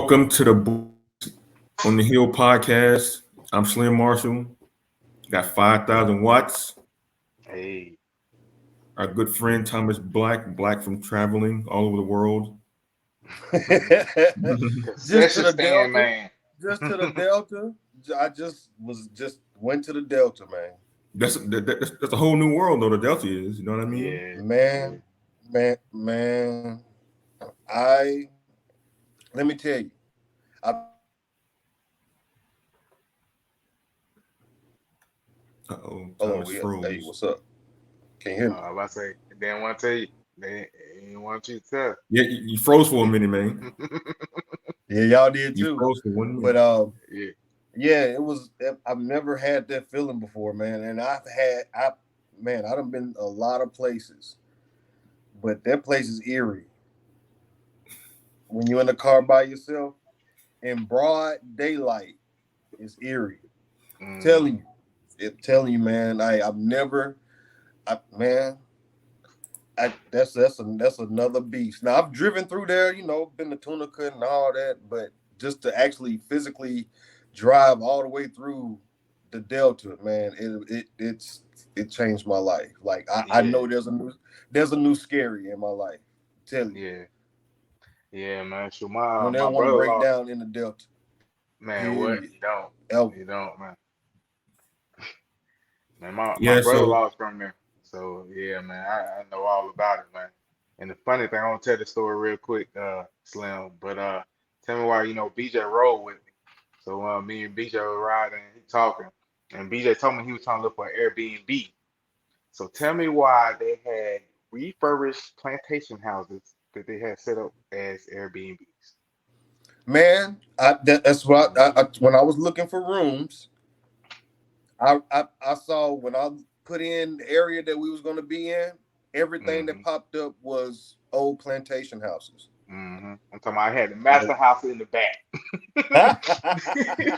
Welcome to the on the Hill podcast. I'm Slim Marshall. Got 5,000 watts. Hey, Our good friend Thomas Black from traveling all over the world. Just to concession the stand Delta. man. Just to the Delta. I just went to the Delta, man. That's a whole new world, though. The Delta is. You know what I mean? Yeah, yeah. Man, man. I let me tell you. I've Hold on, Thomas hey, froze. what's up? Can you hear me? I about to say, they didn't want to tell you. They didn't want you to tell. Yeah, you froze for a minute, man. Yeah, y'all did You too. froze for 1 minute. But Yeah. yeah, it was. I've never had that feeling before, man. And I done been a lot of places, but that place is eerie. When you're in the car by yourself in broad daylight, it's eerie. Mm-hmm. Telling you, telling you, man. I've never, man. That's another beast. Now I've driven through there, been to Tunica and all that, but just to actually physically drive all the way through the Delta, man, it changed my life. Like I Yeah, know there's a new scary in my life. Tell you, yeah, yeah, man. So my don't ever my want to brother break lost. down in the Delta. Man, what? Period. You don't. Ever. You don't, man. Man, my Yeah, brother so lost from there. So yeah, man, I know all about it, man. And the funny thing, I want to tell the story real quick, Slim. But tell me why BJ rolled with me. So me and BJ were riding, he talking, and BJ told me he was trying to look for an Airbnb. So tell me why they had refurbished plantation houses that they had set up as Airbnbs. Man, that's what when I was looking for rooms, I saw when I put in the area that we was going to be in, everything that Mm-hmm. popped up was old plantation houses. Mm-hmm. I'm talking about I had the But master house in the back. I'm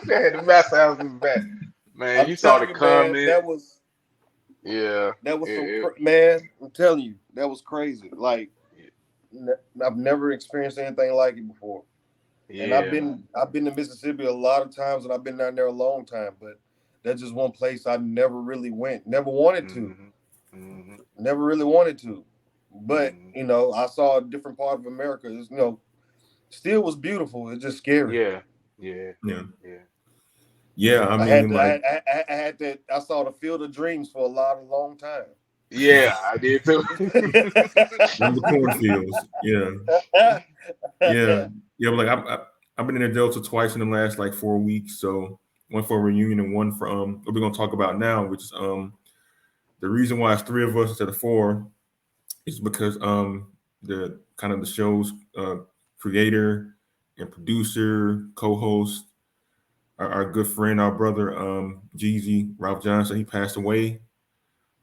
They had the master house in the back. Man, you saw the telling you, man, comment. Yeah. that was some It, man. I'm telling you, that was crazy. Like it, I've never experienced anything like it before. And I've yeah, man. been I've been to Mississippi a lot of times, and I've been down there a long time. But that's just one place I never really went, never wanted to. Mm-hmm. Mm-hmm. Never really wanted to, but Mm-hmm. I saw a different part of America. Still was beautiful. It's just scary. Yeah. Yeah. yeah, Yeah. yeah. I I had mean, to. like I had that. I saw the Field of Dreams for a long time. Yeah, I did too. in the cornfields. Yeah, yeah, yeah. But like I've been in the Delta twice in the last like 4 weeks. So one for a reunion and one for what we're gonna talk about now, which is the reason why it's three of us instead of four is because the kind of the show's creator and producer, co-host, our good friend, our brother Geezy Ralph Johnson, he passed away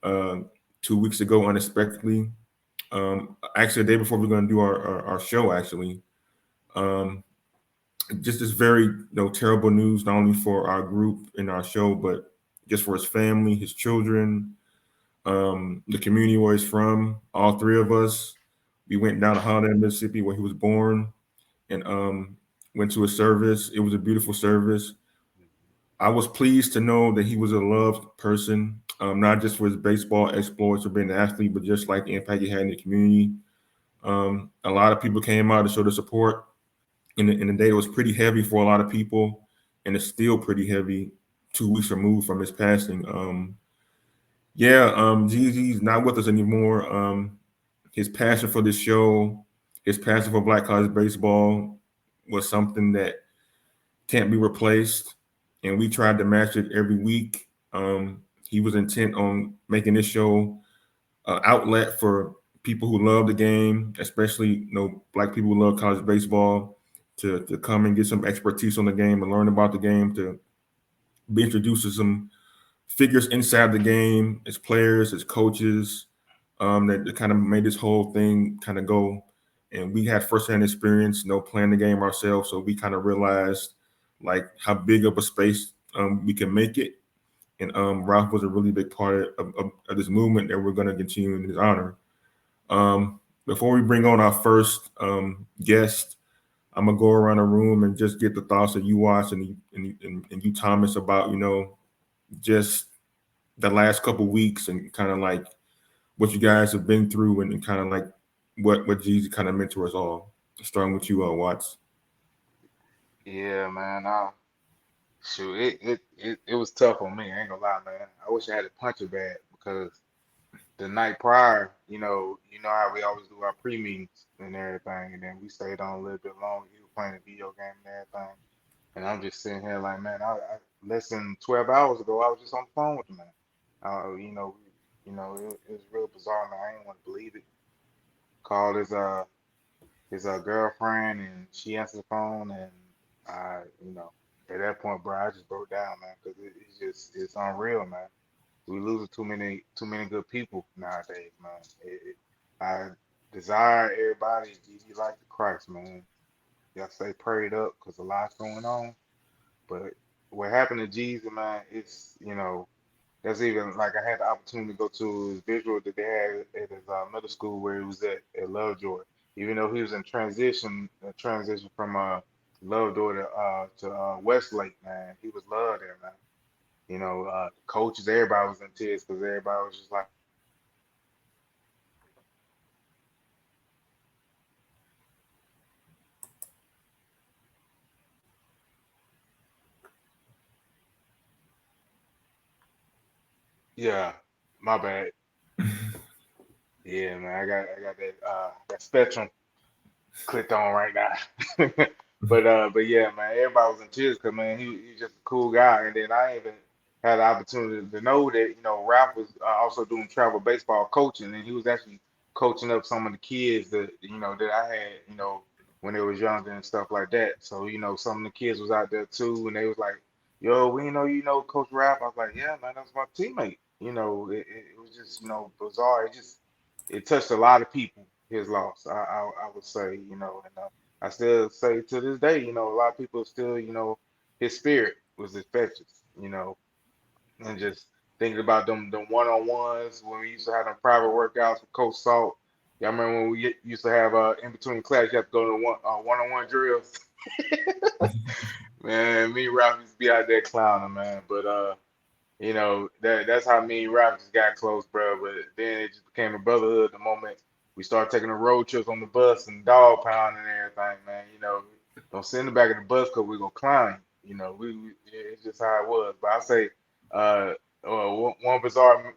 uh, 2 weeks ago unexpectedly. Actually, the day before we are going to do our show, actually. Um, just this very terrible news, not only for our group and our show, but just for his family, his children, the community where he's from. All three of us, we went down to Holiday, Mississippi, where he was born, and went to a service. It was a beautiful service. I was pleased to know that he was a loved person, not just for his baseball exploits or being an athlete, but just like the impact he had in the community. A lot of people came out to show the support. In the day, it was pretty heavy for a lot of people, and it's still pretty heavy 2 weeks removed from his passing. Yeah, Jeezy's not with us anymore. His passion for this show, his passion for Black college baseball was something that can't be replaced. And we tried to match it every week. He was intent on making this show an outlet for people who love the game, especially Black people who love college baseball, to come and get some expertise on the game and learn about the game, to be introduced to some figures inside the game, as players, as coaches, that kind of made this whole thing kind of go. And we had firsthand experience, playing the game ourselves, so we kind of realized like how big of a space we can make it. And Ralph was a really big part of this movement that we're going to continue in his honor. Before we bring on our first guest, I'm gonna go around the room and just get the thoughts that you watch and you Thomas about just the last couple weeks and kind of like what you guys have been through and kind of like what Geezy kind of meant to us all. Starting with you, Watts. Yeah, man. Shoot, it was tough on me. I ain't gonna lie, man. I wish I had a puncher bag because the night prior, you know how we always do our pre-meetings and everything, and then we stayed on a little bit longer. He was playing a video game and everything, and I'm just sitting here like, man, I less than 12 hours ago, I was just on the phone with the man. You know, it was real bizarre, man. I didn't want to believe it. Called his girlfriend, and she answered the phone, and at that point, bro, I just broke down, man, because it's unreal, man. We losing too many good people nowadays, man. I desire everybody to be like the Christ, man. Y'all stay prayed up because a lot's going on. But what happened to Jesus, man, that's even like I had the opportunity to go to his visual that they had at his middle school where he was at Lovejoy. Even though he was in transition from Lovejoy to Westlake, man, he was loved there, man. Coaches, everybody was in tears because everybody was just like, yeah, my bad. Yeah, man, I got that spectrum clicked on right now. But yeah, man, everybody was in tears because man, he's just a cool guy. And then I even had the opportunity to know that Ralph was also doing travel baseball coaching, and he was actually coaching up some of the kids that that I had when they was younger and stuff like that. So some of the kids was out there too, and they was like, "Yo, we know Coach Ralph." I was like, "Yeah, man, that's my teammate." It was just bizarre. It touched a lot of people. His loss, I would say, and I still say to this day, a lot of people still, his spirit was infectious, and just thinking about them one-on-ones when we used to have them private workouts with Coach Salt. Y'all remember when we used to have in between class, you have to go to one-on-one drills. Man, me and Ralph used to be out there clowning, man. But that's how me and Ralph just got close, bro. But then it just became a brotherhood the moment we started taking the road trips on the bus and dog pound and everything, man. Don't sit in the back of the bus because we're gonna climb. It's just how it was. But I say, uh, one bizarre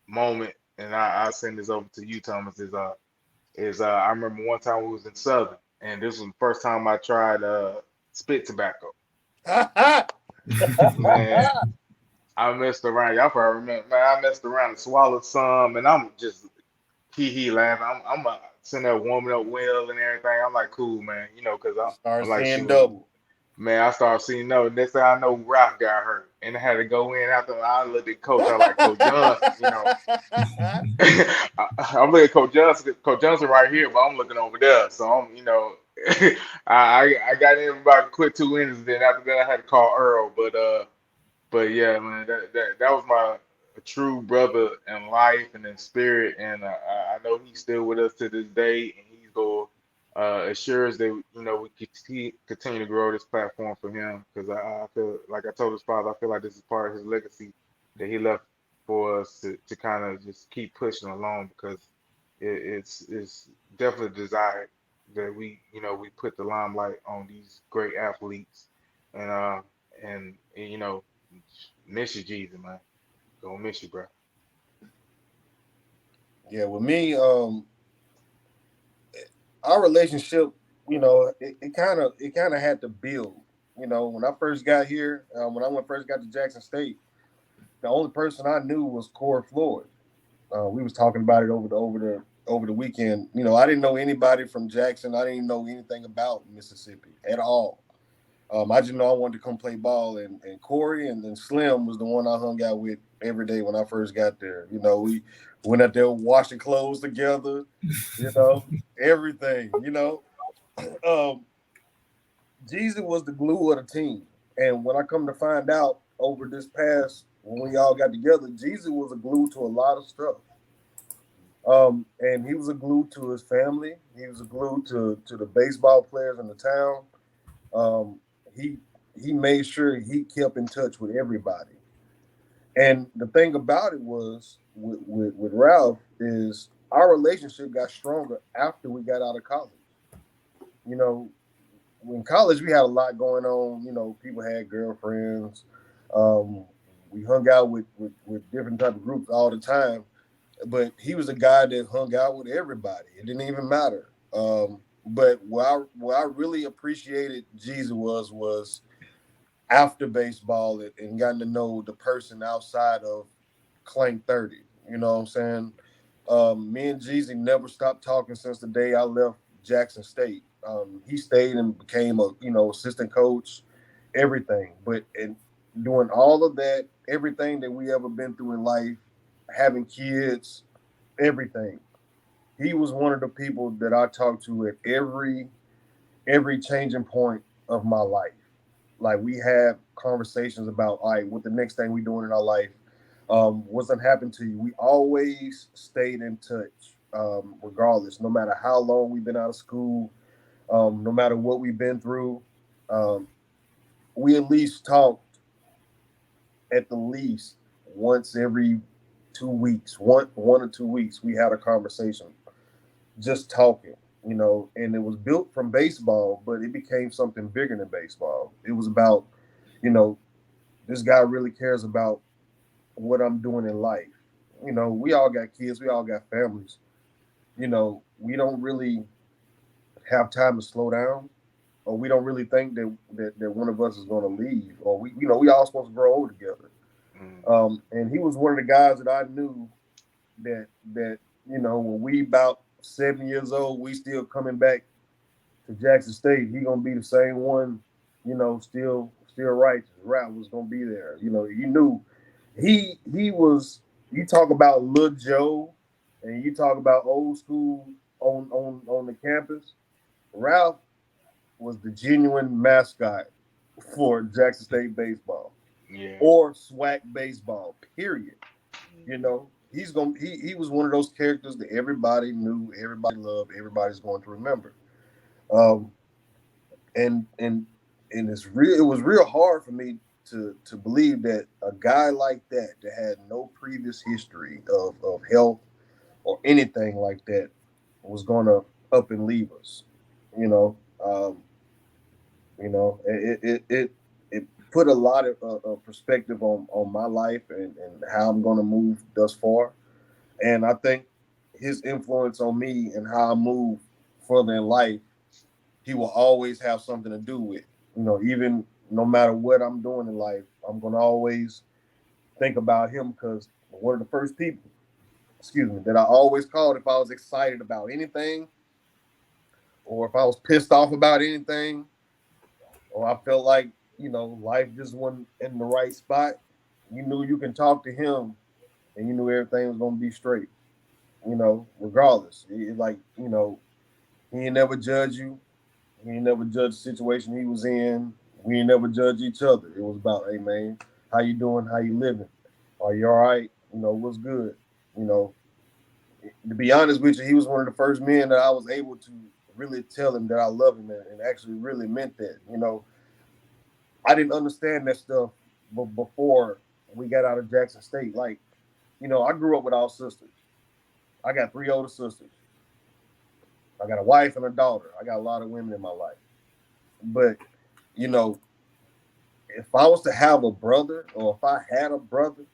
moment, and I'll send this over to you, Thomas. Is I remember one time we was in Southern, and this was the first time I tried spit tobacco. Man, I messed around. Y'all probably remember, man. I messed around and swallowed some, and I'm just hee laughing. I'm sitting there warming up well and everything. I'm like, cool, man. Because Start I'm like, seeing shoot, double. man. I started seeing no. Next thing I know, Ralph got hurt, and I had to go in after I looked at Coach. I was like, Coach Johnson, I'm looking at Coach Johnson right here, but I'm looking over there. So I got in about a quick 2 innings. Then after that, I had to call Earl, but yeah, man, that was my true brother in life and in spirit, and I know he's still with us to this day, and he's going assure us that we continue to grow this platform for him because I feel like I told his father, I feel like this is part of his legacy that he left for us to kind of just keep pushing along because it's definitely desired that we put the limelight on these great athletes and uh and miss you, Jesus, man. Gonna miss you, bro. Yeah, with me, our relationship, it kind of had to build. When I first got here, when I first got to Jackson State, the only person I knew was Corey Floyd. We was talking about it over the weekend. I didn't know anybody from Jackson. I didn't even know anything about Mississippi at all. I just know I wanted to come play ball, and Corey and then Slim was the one I hung out with every day when I first got there. We went out there washing clothes together, everything. Um, Jesus was the glue of the team, and when I come to find out over this past when we all got together, Jesus was a glue to a lot of stuff. And he was a glue to his family. He was a glue to the baseball players in the town. Um, he he made sure he kept in touch with everybody. And the thing about it was with Ralph is our relationship got stronger after we got out of college. You know, in college we had a lot going on. You know, people had girlfriends. Um, we hung out with different type of groups all the time. But he was a guy that hung out with everybody. It didn't even matter. But what I really appreciated Jesus was after baseball and gotten to know the person outside of Clank 30. You know what I'm saying? Me and Geezy never stopped talking since the day I left Jackson State. He stayed and became a assistant coach, everything. But in doing all of that, everything that we ever been through in life, having kids, everything. He was one of the people that I talked to at every changing point of my life. Like we had conversations about, all right, what the next thing we doing in our life. What's gonna happen to you? We always stayed in touch, regardless, no matter how long we've been out of school, no matter what we've been through. Um, we at least talked at the least once every 2 weeks, one or 2 weeks. We had a conversation, just talking, and it was built from baseball, but it became something bigger than baseball. It was about, you know, this guy really cares about what I'm doing in life. We all got kids, we all got families. We don't really have time to slow down, or we don't really think that one of us is going to leave, or we all supposed to grow old together. Mm. And he was one of the guys that I knew that when we about 7 years old, we still coming back to Jackson State. He gonna be the same one, still righteous. Rap was gonna be there. You knew he was. You talk about Lil Joe, and you talk about old school on the campus. Ralph was the genuine mascot for Jackson State baseball Yeah. or SWAC baseball. Period. Mm. He was one of those characters that everybody knew, everybody loved, everybody's going to remember. Um, and it was real hard for me to believe that a guy like that had no previous history of health or anything like that was gonna up and leave us. You know, um, it put a lot of perspective on my life and how I'm gonna move thus far. And I think his influence on me and how I move further in life, he will always have something to do with. Even no matter what I'm doing in life, I'm gonna always think about him because one of the first people, excuse me, that I always called if I was excited about anything or if I was pissed off about anything or I felt like, life just wasn't in the right spot, you knew you can talk to him and you knew everything was gonna be straight, regardless. He ain't never judge you. He ain't never judge the situation he was in. We ain't never judge each other. It was about, hey man, how you doing? How you living? Are you all right? What's good? You know, to be honest with you, he was one of the first men that I was able to really tell him that I love him and actually really meant that. I didn't understand that stuff before we got out of Jackson State. Like, I grew up with all sisters. I got three older sisters. I got a wife and a daughter. I got a lot of women in my life. But, you know, if I was to have a brother or if I had a brother,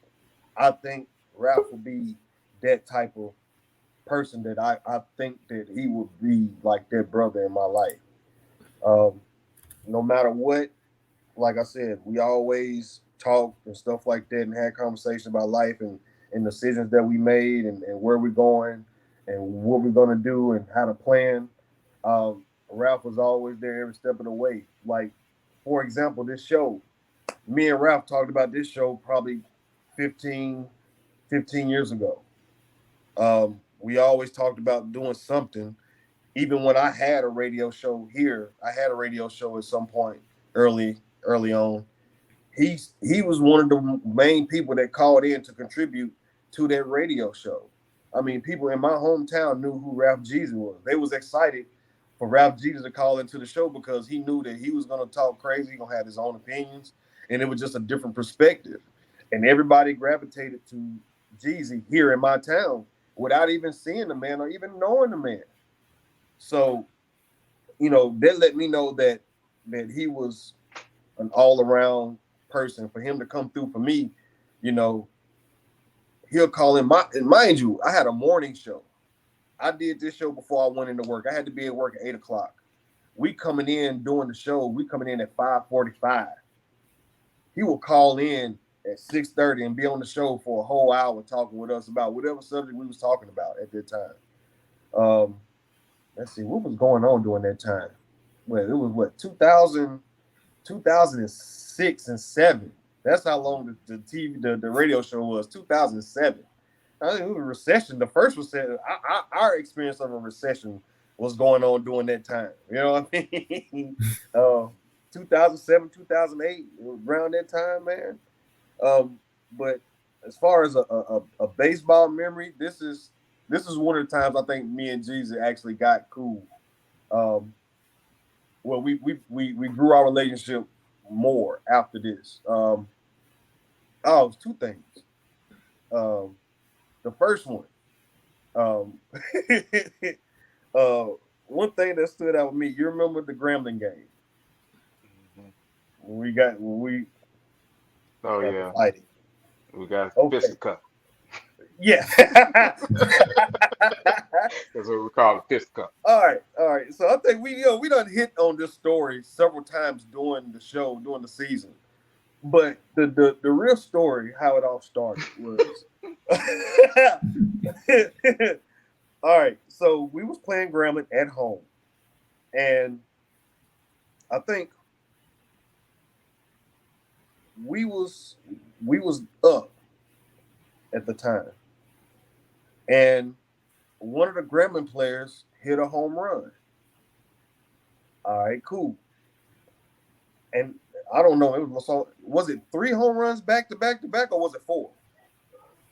I think Ralph would be that type of person that I think that he would be like that brother in my life. Um, no matter what, like I said, we always talked and stuff like that and had conversations about life and decisions that we made and where we're going and what we're going to do and how to plan. Ralph was always there every step of the way. Like, for example, this show, me and Ralph talked about this show probably 15 years ago. We always talked about doing something. Even when I had a radio show here, I had a radio show at some point early on. He was one of the main people that called in to contribute to that radio show. I mean, people in my hometown knew who Ralph Geezy was. They was excited for Ralph Geezy to call into the show because he knew that he was going to talk crazy, going to have his own opinions, and it was just a different perspective. And everybody gravitated to Geezy here in my town without even seeing the man or even knowing the man. So, that let me know that he was an all-around person. For him to come through for me, you know, he'll call in and mind you, I had a morning show. I did this show before I went into work. I had to be at work at 8:00. We coming in doing the show. We coming in at 5:45. He will call in at 6:30 and be on the show for a whole hour talking with us about whatever subject we was talking about at that time. Let's see, what was going on during that time? Well, it was what, 2006 and 7. That's how long the TV, the radio show was, 2007. I think it was a recession. The first recession, our experience of a recession was going on during that time. You know what I mean? 2007, 2008, around that time, man. But as far as a baseball memory, this is one of the times I think me and Geezy actually got cool. Well, we grew our relationship more after this. It was two things. The first one, one thing that stood out with me. You remember the Gremlin game? Mm-hmm. When we Oh yeah, fighting. we got Okay. fisticuff. Yeah. That's what we call a fisticuff. All right. So I think we done hit on this story several times during the show, during the season. But the real story, how it all started was all right. So we was playing Gremlin at home, and I think we was up at the time, and one of the Gremlin players hit a home run. All right, cool. And I don't know. Was it 3 home runs back to back to back, or was it 4?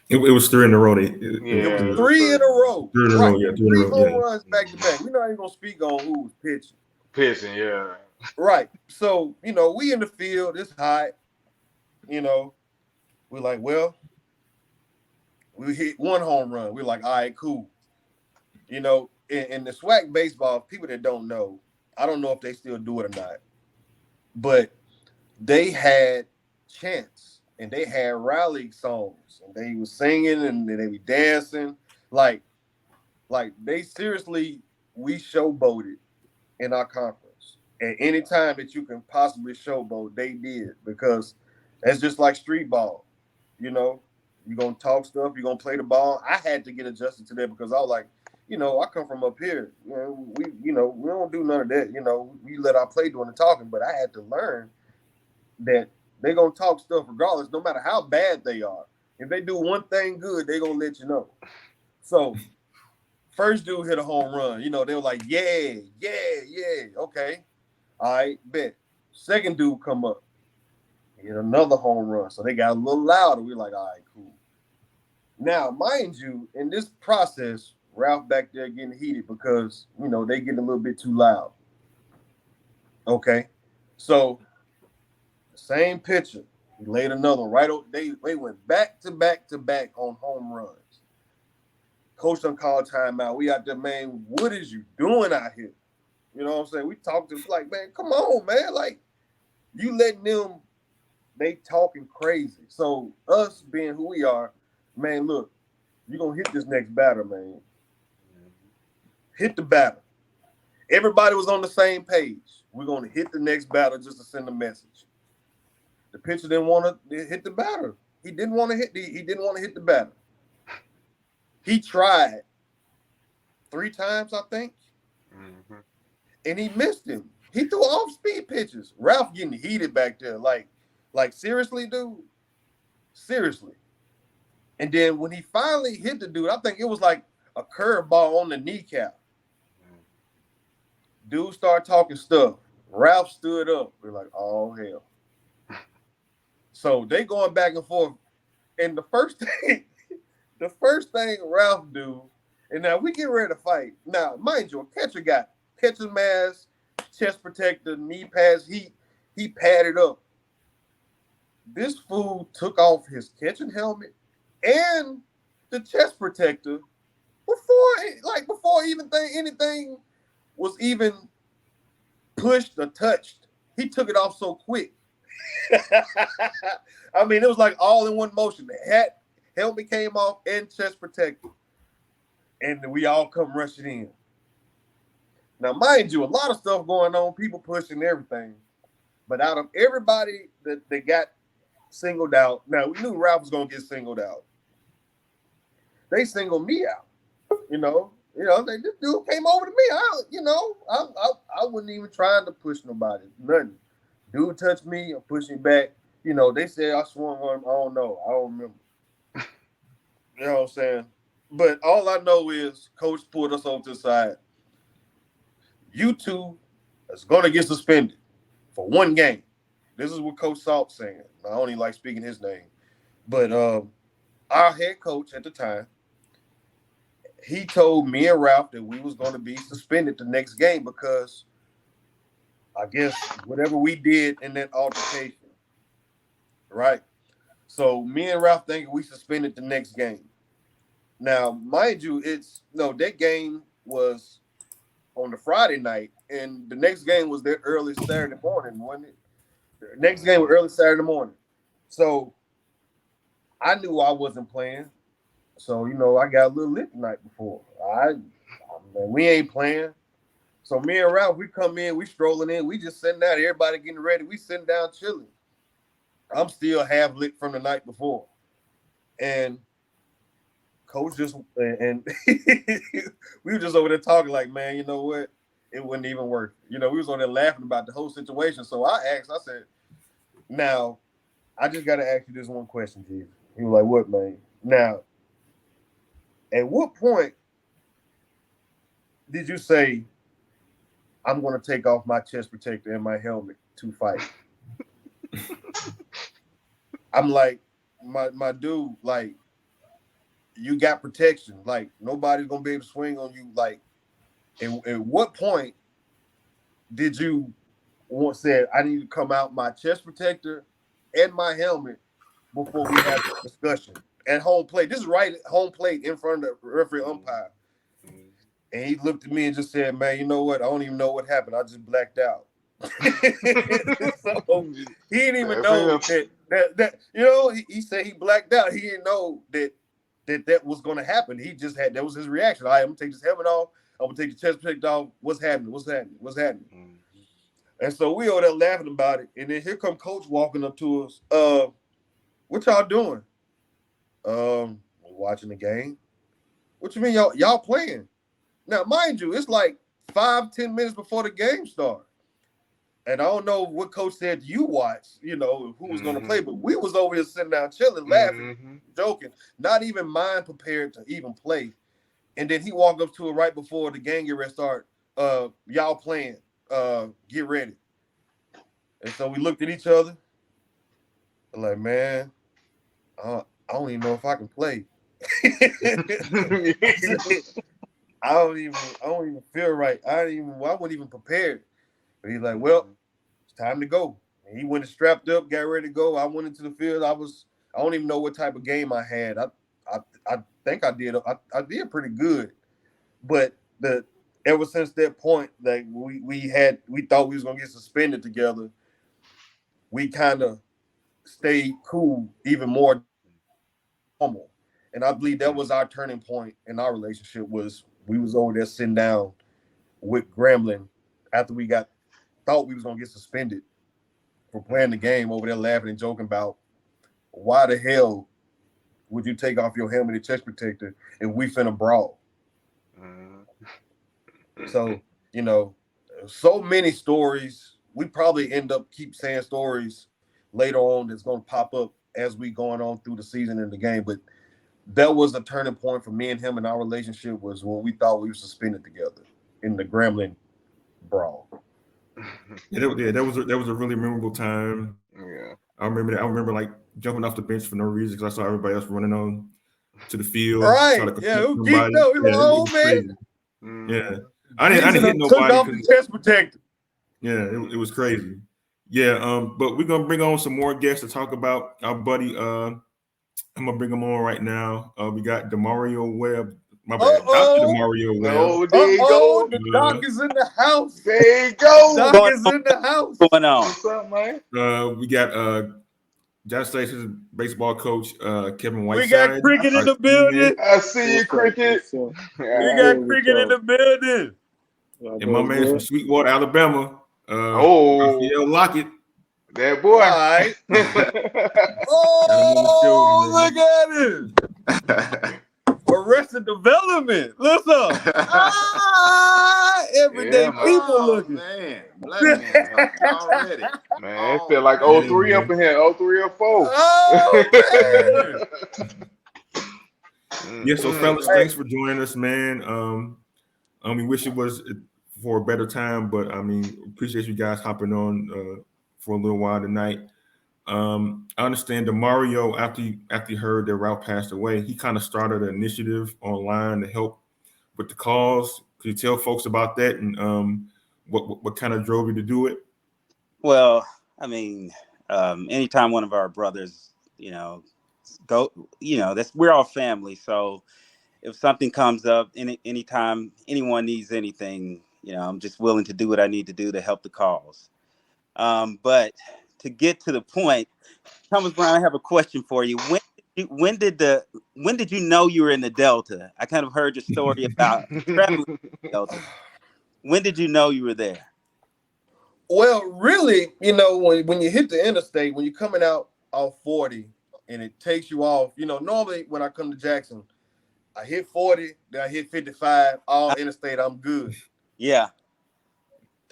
It was 3 in a row. It was 3 in a row. 3 in a row. Yeah, 3 in a 3 row. home Yeah. runs back to back. We're not even gonna speak on who was pitching. Pitching, yeah. Right. So we in the field. It's hot. We're like, well, we hit 1 home run. We're like, all right, cool. In the SWAC baseball, people that don't know, I don't know if they still do it or not, but they had chants and they had rally songs and they was singing and they be dancing like they seriously, we showboated in our conference. At any time that you can possibly showboat, they did, because that's just like street ball. You're gonna talk stuff, you're gonna play the ball. I had to get adjusted to that because I was like, I come from up here. We don't do none of that. We let our play doing the talking, but I had to learn that they're gonna talk stuff regardless, no matter how bad they are. If they do one thing good, they're gonna let you know. So first dude hit a home run. They were like, yeah, okay. All right, bet. Second dude come up, hit another home run. So they got a little louder. We're like, all right, cool. Now, mind you, in this process, Ralph back there getting heated because, they getting a little bit too loud. Okay. So same pitcher, he laid another one right over. They went back to back to back on home runs. Coach done called timeout. We out there, man. What is you doing out here? You know what I'm saying? We talked to him like, man, come on, man. Like, you letting them, they talking crazy. So us being who we are, man, look, you're gonna hit this next batter, man. Hit the batter. Everybody was on the same page. We're gonna hit the next batter just to send a message. The pitcher didn't want to hit the batter. He didn't want to hit the batter. He tried 3 times, I think, and he missed him. He threw off-speed pitches. Ralph getting heated back there, like seriously, dude, seriously. And then when he finally hit the dude, I think it was like a curveball on the kneecap. Dude started talking stuff. Ralph stood up. We're like, oh hell. So they going back and forth. And the first The first thing Ralph do, and now we get ready to fight. Now, mind you, a catcher got catcher's mask, chest protector, knee pads. He padded up. This fool took off his catching helmet and the chest protector before even anything was even pushed or touched. He took it off so quick. I mean, it was like all in one motion. The hat, helmet came off, and chest protector, and we all come rushing in. Now, mind you, a lot of stuff going on, people pushing everything. But out of everybody that got singled out, now we knew Ralph was gonna get singled out. They singled me out. This dude came over to me. I wasn't even trying to push nobody. Nothing. Dude touched me. I'm pushing back. They said I swung on him. I don't know. I don't remember. You know what I'm saying? But all I know is Coach pulled us off to the side. You two is going to get suspended for one game. This is what Coach Salt's saying. I don't even like speaking his name. But our head coach at the time, he told me and Ralph that we was going to be suspended the next game because I guess whatever we did in that altercation, right? So me and Ralph think we suspended the next game. Now, mind you, that game was on the Friday night, and the next game was that early Saturday morning, wasn't it? The next game was early Saturday morning. So I knew I wasn't playing. So, I got a little lit the night before. We ain't playing. So me and Ralph, we come in, we strolling in, we just sitting down, everybody getting ready. We sitting down chilling. I'm still half lit from the night before. And Coach and we were just over there talking like, man, you know what? It wouldn't even work. We was on there laughing about the whole situation. So I said, now, I just got to ask you this one question, G. He was like, what, man? Now, at what point did you say, I'm going to take off my chest protector and my helmet to fight? I'm like, my dude, like, you got protection. Like, nobody's going to be able to swing on you. Like, at what point did you say, I need to come out my chest protector and my helmet before we have a discussion? At home plate. This is right at home plate in front of the referee umpire. And he looked at me and just said, man, you know what? I don't even know what happened. I just blacked out. So he didn't even know that he said he blacked out. He didn't know that was going to happen. He just that was his reaction. All right, I'm going to take this helmet off. I'm going to take the chest protector off. What's happening? And so we over there laughing about it. And then here come Coach walking up to us. What y'all doing? Watching the game. What you mean y'all playing? Now, mind you, it's like 5-10 minutes before the game starts. And I don't know what Coach said you watch, who was going to play, but we was over here sitting down chilling, laughing, joking, not even mind prepared to even play. And then he walked up to it right before the game get ready to start. Y'all playing. Get ready. And so we looked at each other. Like, man, I don't even know if I can play. I don't even feel right. I wasn't even prepared. But he's like, well, it's time to go. And he went and strapped up, got ready to go. I went into the field. I don't even know what type of game I had. I think I did. I did pretty good. But ever since that point, like we thought we was gonna get suspended together. We kind of stayed cool even more normal. And I believe that was our turning point in our relationship was we was over there sitting down with Gremlin after we thought we was going to get suspended for playing the game over there laughing and joking about why the hell would you take off your helmet and chest protector if we finna brawl? So, so many stories. We probably end up keep saying stories later on that's going to pop up as we going on through the season and the game. But that was a turning point for me and him and our relationship was when we thought we were suspended together in the Gremlin brawl. That was a really memorable time. Yeah. I remember that. I remember like jumping off the bench for no reason because I saw everybody else running on. to the field, Right. try to Yeah, confront who somebody. geeked out? He's Yeah, like, it oh was man. crazy. Yeah, I didn't hit Took nobody off the because chest protector. yeah, it was crazy. Yeah, but we're gonna bring on some more guests to talk about our buddy. I'm gonna bring him on right now. We got Demario Webb. My bad, Dr. Demario Webb. No, there you go. The doc is in the house. There you go. Doc Going is in the house. Going on. What's up, man? We got Josh Station's baseball coach, Kevin Whiteside. We got cricket in the building. I see you, cricket. We got cricket in the building. And my man from Sweetwater, Alabama, Oh, Raphael Lockett. that boy. All right. Oh, look at it. Arrested Development. Listen. Everyday people looking. Man, man, already. Man, it feel like 03 up in here, 03 or 4. Oh, man. Yeah, so fellas, thanks for joining us, man. We wish it was for a better time, but I mean, appreciate you guys hopping on for a little while tonight. I understand Demario, after he heard that Ralph passed away, he kind of started an initiative online to help with the cause. Could you tell folks about that and what kind of drove you to do it? Well, I mean, anytime one of our brothers, we're all family. So if something comes up, anytime anyone needs anything, I'm just willing to do what I need to do to help the cause. But to get to the point, Thomas Brown, I have a question for you. When did you know you were in the Delta? I kind of heard your story about traveling in the Delta. When did you know you were there? Well, really, when you hit the interstate, when you're coming out off 40 and it takes you off, normally when I come to Jackson, I hit 40, then I hit 55, all interstate, I'm good. Yeah.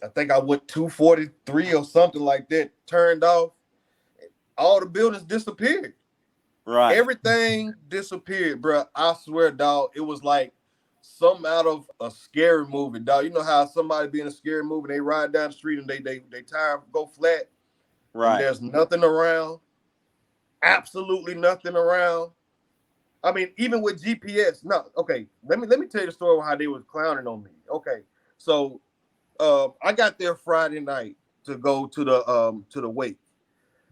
I think I went 243 or something like that, turned off. All the buildings disappeared. Right. Everything disappeared, bro. I swear, dog, it was like something out of a scary movie, dog. You know how somebody be in a scary movie, they ride down the street and they tire go flat. Right. And there's nothing around. Absolutely nothing around. I mean, even with GPS. No, okay. Let me tell you the story of how they was clowning on me. Okay. So I got there Friday night to go to the wake.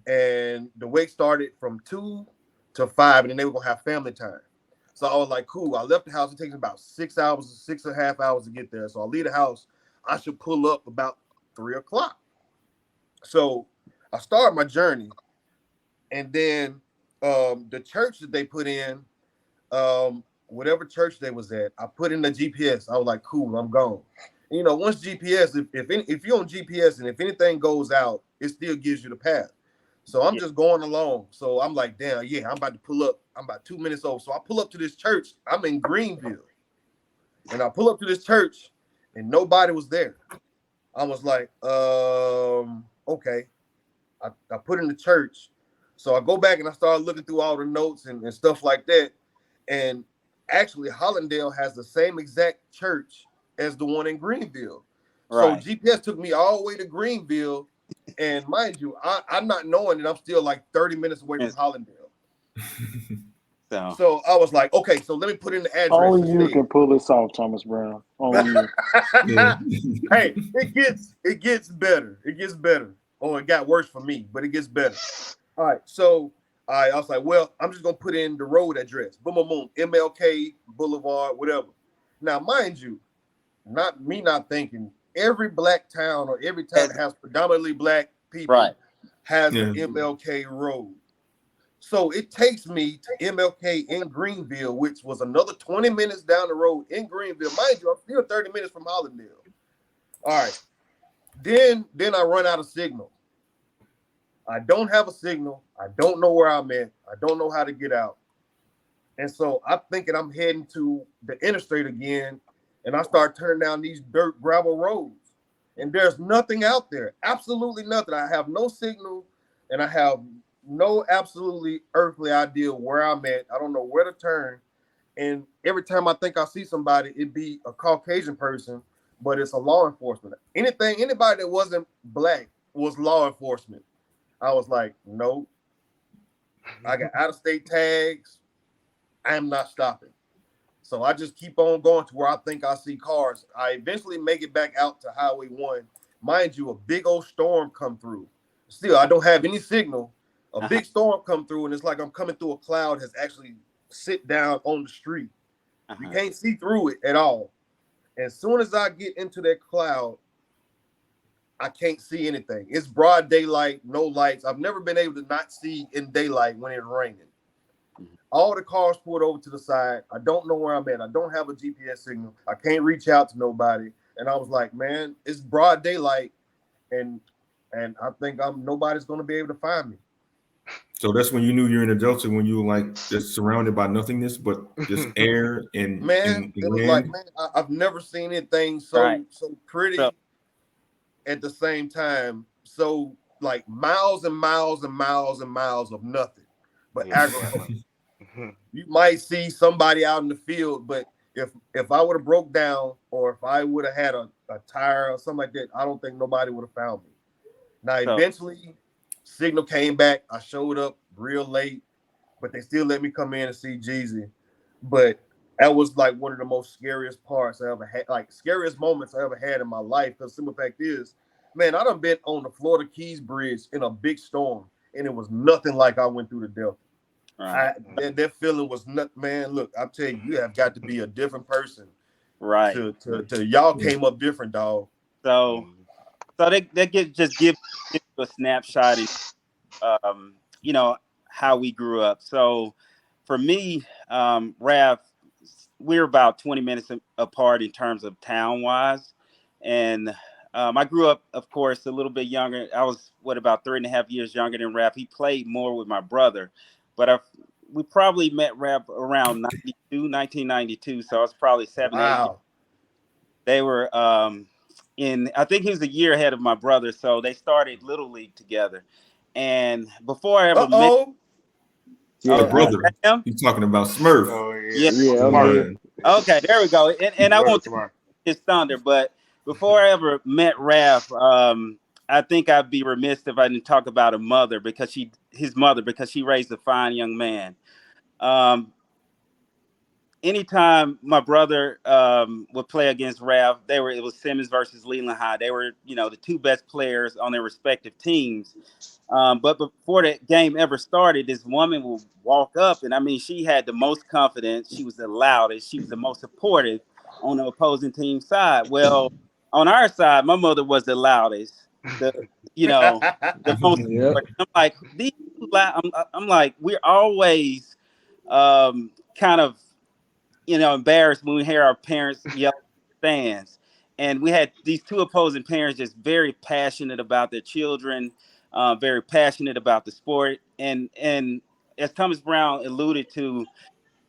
And the wake started from 2 to 5, and then they were gonna have family time. So I was like, cool. I left the house. It takes about 6 hours, 6.5 hours to get there. So I leave the house. I should pull up about 3 o'clock. So I start my journey, and then the church that they put in, whatever church they was at, I put in the GPS. I was like, cool, I'm gone. Once GPS, if you're on GPS and if anything goes out, it still gives you the path. So I'm just going along. So I'm like, damn, yeah, I'm about to pull up. I'm about 2 minutes over. So I pull up to this church. I'm in Greenville. And I pull up to this church and nobody was there. I was like, okay. I put in the church. So I go back and I start looking through all the notes and stuff like that. And actually, Hollandale has the same exact church as the one in Greenville. Right. So GPS took me all the way to Greenville. And mind you, I'm not knowing that I'm still like 30 minutes away from Hollandale. So I was like, okay, so let me put in the address. Only you can pull this off, Thomas Brown. Only you. Hey, it gets better. It gets better. Oh, it got worse for me, but it gets better. All right, so I was like, well, I'm just gonna put in the road address. Boom, boom, boom. MLK Boulevard, whatever. Now, mind you, not thinking. Every black town or every town that has predominantly black people has an MLK road. So it takes me to MLK in Greenville, which was another 20 minutes down the road in Greenville. Mind you, I'm still 30 minutes from Hollandale. All right. Then I run out of signal. I don't have a signal. I don't know where I'm at. I don't know how to get out. And so I'm thinking I'm heading to the interstate again. And I start turning down these dirt gravel roads. And there's nothing out there. Absolutely nothing. I have no signal. And I have no absolutely earthly idea where I'm at. I don't know where to turn. And every time I think I see somebody, it'd be a Caucasian person, but it's a law enforcement. Anybody that wasn't black was law enforcement. I was like, no. I got out-of-state tags. I am not stopping. So I just keep on going to where I think I see cars. I eventually make it back out to Highway 1. Mind you, a big old storm come through. Still, I don't have any signal. A Uh-huh. big storm come through, and it's like I'm coming through a cloud has actually sit down on the street. You Uh-huh. can't see through it at all. As soon as I get into that cloud, I can't see anything. It's broad daylight, no lights. I've never been able to not see in daylight when it's raining. All the cars pulled over to the side. I don't know where I'm at. I don't have a GPS signal. I can't reach out to nobody. And I was like, man, it's broad daylight, and I think nobody's gonna be able to find me. So that's when you knew you're in the Delta, when you were like just surrounded by nothingness, but just air and Man, and, it and was like, land. man, I've never seen anything Right. so So pretty at the same time. So like miles and miles and miles and miles of nothing but Yeah, agriculture. definitely. You might see somebody out in the field, but if I would have broke down or if I would have had a tire or something like that, I don't think nobody would have found me. Now so eventually signal came back. I showed up real late, but they still let me come in and see Geezy. But that was like one of the most scariest parts I ever had, like scariest moments I ever had in my life. Because simple fact is, man, I done been on the Florida Keys Bridge in a big storm, and it was nothing like I went through the Delta. right. That feeling was not, man. Look, I'm telling you, you have got to be a different person Right. to y'all came up different, dog. So Mhm. so that give you a snapshot in you know, how we grew up. So for me, Rav, we're about 20 minutes apart in terms of town wise. And I grew up, of course, a little bit younger. I was, about 3.5 years younger than Rav. He played more with my brother, but we probably met Rav around 1992. So I was probably 7, 8 years. Wow. They were I think he was a year ahead of my brother. So they started Little League together. And before I ever met, Uh-oh. The oh, Yeah, brother. that him? He's talking about Smurf. Oh yeah, Yeah. yeah, I'm smart. here. Yeah. Okay, there we go. And I Brother won't take smart. his thunder, but before I ever met Raph, I think I'd be remiss if I didn't talk about his mother, because she raised a fine young man. Um, Anytime my brother would play against Raph, it was Simmons versus Leland High. They were, the two best players on their respective teams. But before that game ever started, this woman will walk up, and I mean, she had the most confidence. She was the loudest. She was the most supportive on the opposing team side. Well, on our side, my mother was the loudest, the you know, the most Yep. supportive. I'm like, these loud. I'm like, we're always kind of embarrassed when we hear our parents yell at the stands. And we had these two opposing parents just very passionate about their children, very passionate about the sport. And as Thomas Brown alluded to,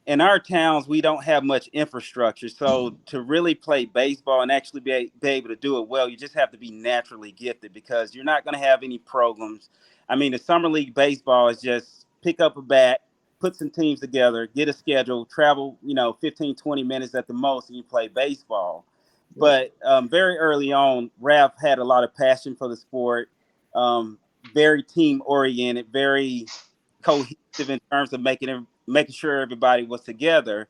in our towns, we don't have much infrastructure. So to really play baseball and actually be able to do it well, you just have to be naturally gifted, because you're not going to have any programs. I mean, the summer league baseball is just pick up a bat, put some teams together, get a schedule, travel, 15, 20 minutes at the most, and you play baseball. Yep. But very early on, Ralph had a lot of passion for the sport, very team oriented, very cohesive in terms of making sure everybody was together.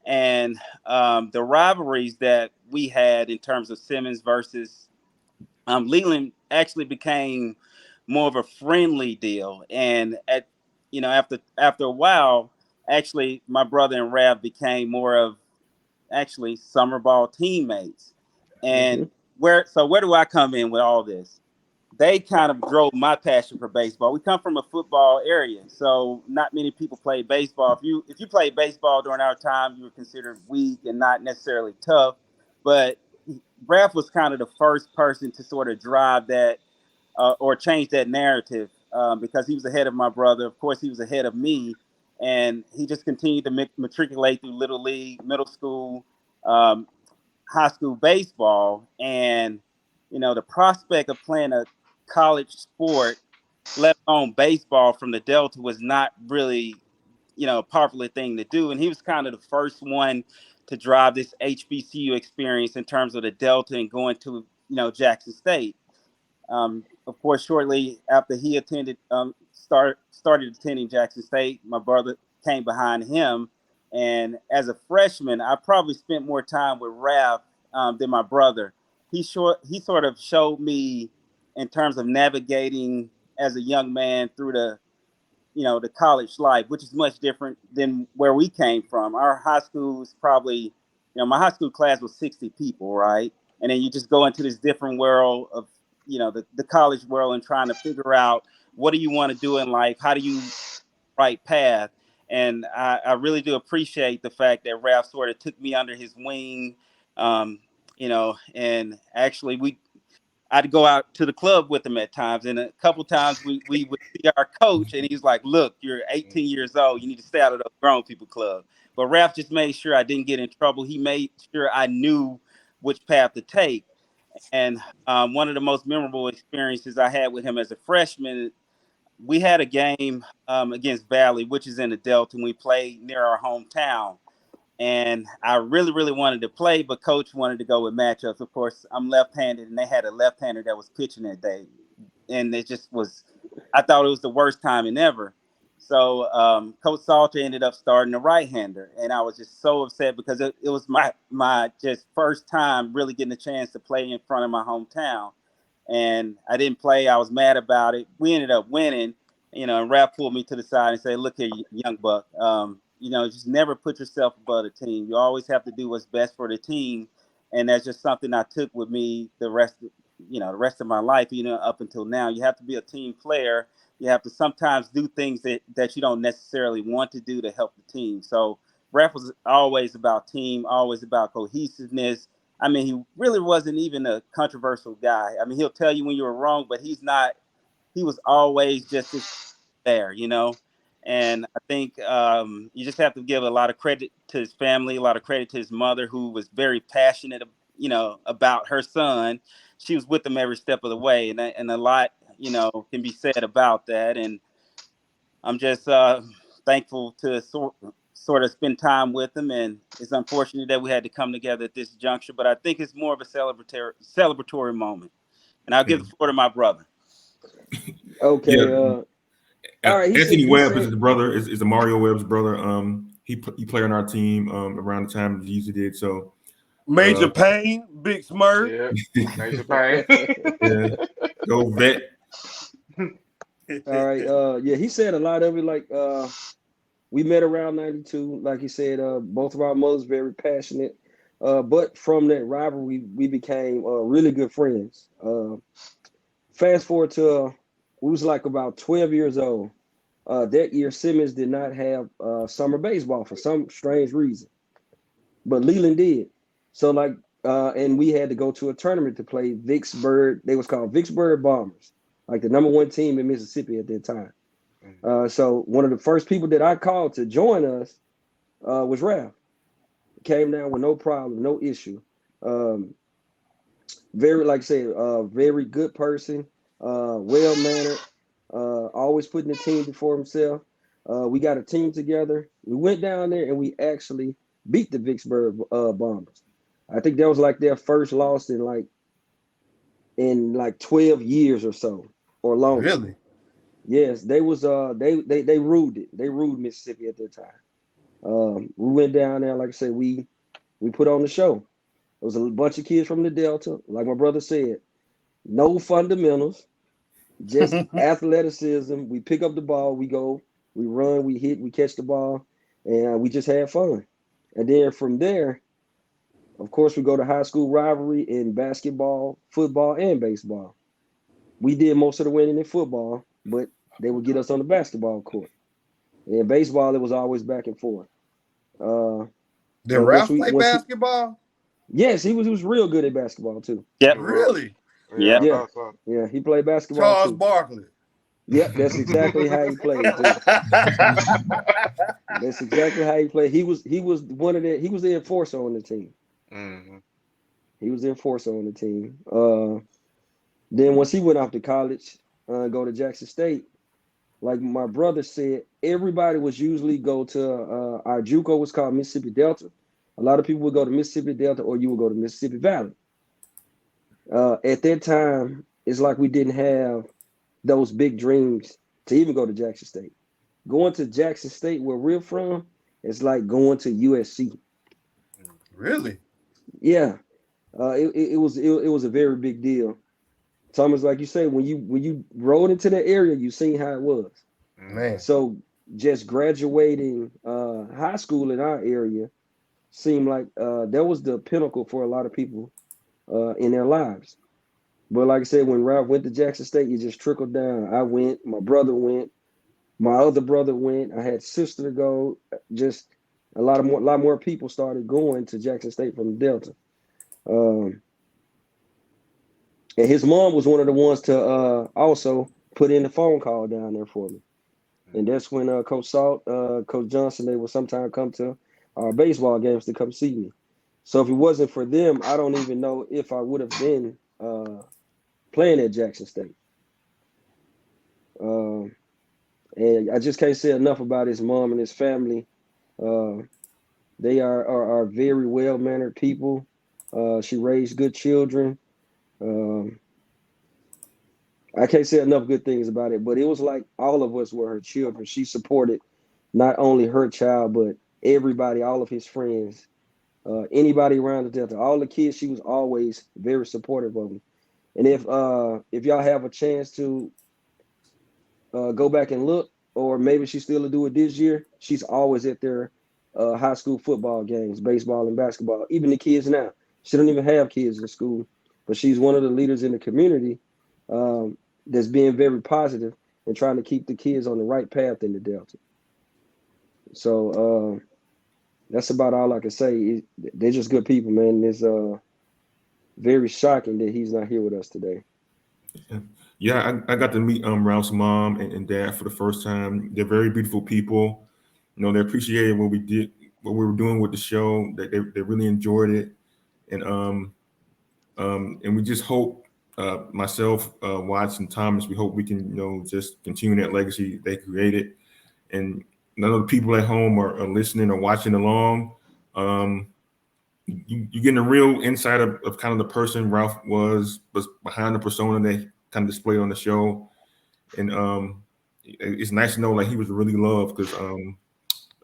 And the rivalries that we had in terms of Simmons versus Leland actually became more of a friendly deal. And after a while, actually my brother and Rav became more of actually summer ball teammates. Hmm. And where do I come in with all this? They kind of drove my passion for baseball. We come from a football area, so not many people play baseball. If you played baseball during our time, you were considered weak and not necessarily tough. But Raph was kind of the first person to sort of drive that or change that narrative, because he was ahead of my brother. Of course, he was ahead of me, and he just continued to matriculate through little league, middle school, um, high school baseball, and the prospect of playing a college sport, let alone baseball, from the Delta was not really a popular thing to do. And he was kind of the first one to drive this HBCU experience in terms of the Delta and going to Jackson State. Of course, shortly after he started attending Jackson State, my brother came behind him. And as a freshman, I probably spent more time with Raph than my brother. He sort of showed me in terms of navigating as a young man through the college life, which is much different than where we came from. Our high school was probably, my high school class was 60 people, right? And then you just go into this different world of, the college world and trying to figure out what do you want to do in life? How do you right path? And I really do appreciate the fact that Ralph sort of took me under his wing, and actually I'd go out to the club with him at times, and a couple times we would see our coach, and he's like, "Look, you're 18 years old. You need to stay out of those grown people club." But Ralph just made sure I didn't get in trouble. He made sure I knew which path to take. And one of the most memorable experiences I had with him as a freshman, we had a game against Valley, which is in the Delta, and we played near our hometown. And I really, really wanted to play, but coach wanted to go with matchups. Of course, I'm left-handed, and they had a left-hander that was pitching that day. And it just was, I thought it was the worst timing ever. So Coach Salter ended up starting the right-hander, and I was just so upset because it was my just first time really getting a chance to play in front of my hometown. And I didn't play. I was mad about it. We ended up winning, and Rap pulled me to the side and said, "Look here, young buck, just never put yourself above the team. You always have to do what's best for the team." And that's just something I took with me the rest of my life, up until now. You have to be a team player. You have to sometimes do things that you don't necessarily want to do to help the team. So Rap was always about team, always about cohesiveness. I mean, he really wasn't even a controversial guy. I mean, he'll tell you when you were wrong, but he was always just there. And I think you just have to give a lot of credit to his family, a lot of credit to his mother, who was very passionate, about her son. She was with him every step of the way, and a lot, can be said about that. And I'm just thankful to sort of spend time with him. And it's unfortunate that we had to come together at this juncture, but I think it's more of a celebratory moment. And I'll give the floor to my brother. Okay. Yeah. All right. Anthony Webb is his brother. Is Mario Webb's brother. He played on our team around the time Geezy did. So Major Pain, Big Smurf. Yeah, Major Pain. Yeah, go vet. All right. Yeah, he said a lot of it. Like we met around 92. Like he said, both of our mothers very passionate. But from that rivalry, we became really good friends. Fast forward to we was like about 12 years old. That year, Simmons did not have summer baseball for some strange reason, but Leland did. So and we had to go to a tournament to play Vicksburg. They was called Vicksburg Bombers, like the number one team in Mississippi at that time. So one of the first people that I called to join us was Ralph. Came down with no problem, no issue. Very, like I said, very good person, well mannered, always putting the team before himself. We got a team together. We went down there and we actually beat the Vicksburg Bombers. I think that was like their first loss in 12 years or so or longer. Really? Yes, they was they ruled it. They ruled Mississippi at that time. We went down there, like I said, we put on the show. There was a bunch of kids from the Delta, like my brother said, no fundamentals, just athleticism. We pick up the ball, we go, we run, we hit, we catch the ball, and we just had fun. And then from there, of course, we go to high school rivalry in basketball, football, and baseball. We did most of the winning in football, but they would get us on the basketball court. In baseball, it was always back and forth. Did Ralph play basketball? Yes, he was real good at basketball too. Yep. Really? Yeah, Yeah. Yeah, he played basketball Charles too. Barkley. Yep, that's exactly how he played too. That's exactly how he played. He was the enforcer on the team. Mm-hmm. He was the enforcer on the team. Then once he went off to college, go to Jackson State, like my brother said, everybody was usually go to our JUCO was called Mississippi Delta. A lot of people would go to Mississippi Delta or you would go to Mississippi Valley. At that time, it's like we didn't have those big dreams to even go to Jackson State. Going to Jackson State, where we're from, It's like going to USC. Really? Yeah, it was a very big deal. Thomas, like you say, when you rode into that area, you seen how it was. Man. So just graduating high school in our area seemed like that was the pinnacle for a lot of people in their lives. But like I said, when Ralph went to Jackson State, it just trickled down. I went, my brother went, my other brother went. I had sister to go. Just a lot more people started going to Jackson State from the Delta. Um, and his mom was one of the ones to also put in the phone call down there for me. And that's when Coach Salt, Coach Johnson, they would sometimes come to our baseball games to come see me. So if it wasn't for them, I don't even know if I would have been playing at Jackson State. Um, and I just can't say enough about his mom and his family. Uh, they are very well mannered people. She raised good children. Um, I can't say enough good things about it, but it was like all of us were her children. She supported not only her child, but everybody, all of his friends, anybody around the Delta, all the kids. She was always very supportive of them. And if y'all have a chance to go back and look, or maybe she still will do it this year, she's always at their high school football games, baseball and basketball. Even the kids now, she don't even have kids in school, but she's one of the leaders in the community that's being very positive and trying to keep the kids on the right path in the Delta. So that's about all I can say. They're just good people, man. It's very shocking that he's not here with us today. Yeah, I got to meet Ralph's mom and dad for the first time. They're very beautiful people. You know, they appreciated what we did, what we were doing with the show. That they really enjoyed it, and and we just hope myself, Watts, and Thomas. We hope we can just continue that legacy they created, and none of the people at home are listening or watching along. Um, you're getting a real insight of kind of the person Ralph was behind the persona they kind of displayed on the show, and it's nice to know like he was really loved because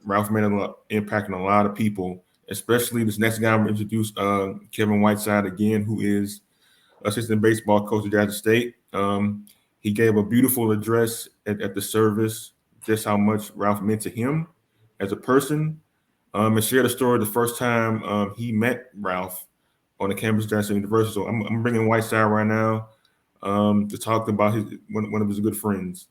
Ralph made a lot impact on a lot of people, especially this next guy I'm going to introduce, Kevin Whiteside again, who is assistant baseball coach at Jackson State. He gave a beautiful address at the service, just how much Ralph meant to him as a person, and shared a story the first time he met Ralph on the campus of Jackson University. So I'm bringing Whiteside right now to talk about his one of his good friends.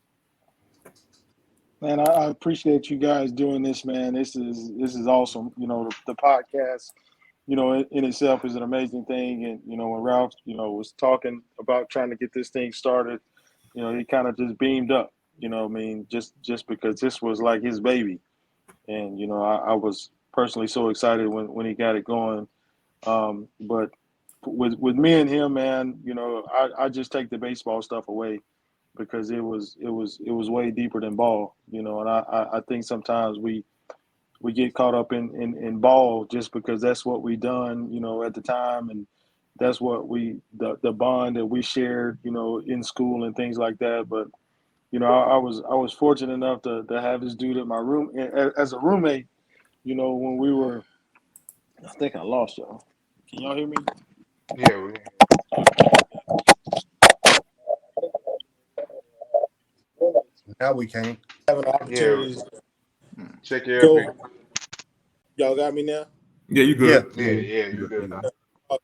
Man, I appreciate you guys doing this, man. This is awesome. You know, the podcast, in itself is an amazing thing. And when Ralph, was talking about trying to get this thing started, he kind of just beamed up. I mean, just because this was like his baby, and I was personally so excited when he got it going. But with me and him, man, I just take the baseball stuff away because it was way deeper than ball, and I think sometimes we get caught up in ball just because that's what we done, at the time, and that's what the bond that we shared, in school and things like that. But I was fortunate enough to have this dude at my room as a roommate, when we were. I think I lost y'all. Can y'all hear me? Yeah, Now we can. Having yeah. opportunities. Check your LP. Go. Y'all got me now? Yeah, you Yeah. good. Yeah, you You good good. now.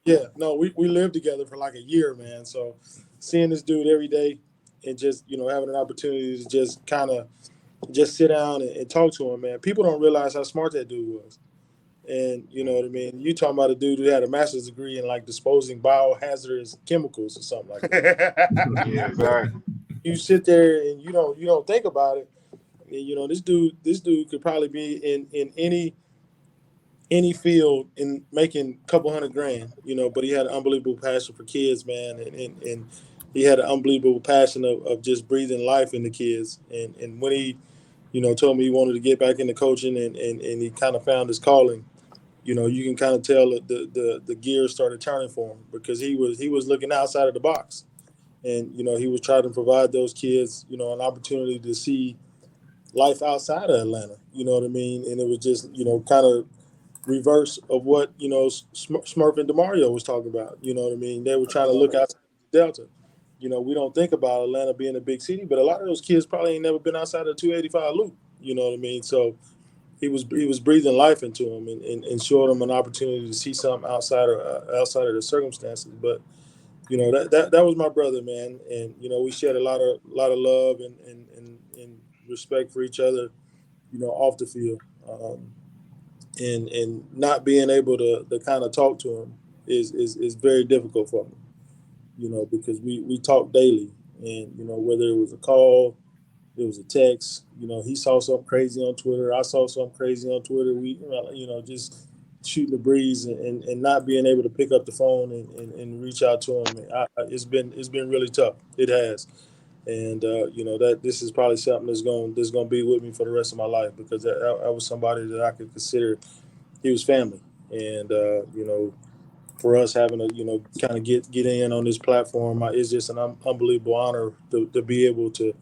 Yeah. No, we lived together for like a year, man. So seeing this dude every day and just, having an opportunity to just kind of just sit down and talk to him, man. People don't realize how smart that dude was. And you know what I mean? You talking about a dude who had a master's degree in like disposing biohazardous chemicals or something like that. Yeah, exactly. You sit there and you don't think about it. And, this dude could probably be in any field and making a couple hundred grand, but he had an unbelievable passion for kids, man. And he had an unbelievable passion of just breathing life into kids. And when he, told me he wanted to get back into coaching and he kind of found his calling, you can kind of tell that the gears started turning for him because he was looking outside of the box. And, he was trying to provide those kids, an opportunity to see life outside of Atlanta. You know what I mean? And it was just, kind of reverse of what, Smurf and Demario was talking about. You know what I mean? They were trying to look outside the Delta. We don't think about Atlanta being a big city, but a lot of those kids probably ain't never been outside of the 285 loop. You know what I mean? So he was breathing life into them and showing them an opportunity to see something outside of the circumstances. But that was my brother, man, and we shared a lot of love and respect for each other, off the field, and not being able to kind of talk to him is very difficult for me, because we talk daily, and whether it was a call, it was a text, he saw something crazy on Twitter, I saw something crazy on Twitter, we just shooting the breeze and not being able to pick up the phone and reach out to him. It's been really tough. It has. And that this is probably something that's going to be with me for the rest of my life, because that was somebody that I could consider. He was family, and for us having to kind of get in on this platform, it's just an unbelievable honor to be able to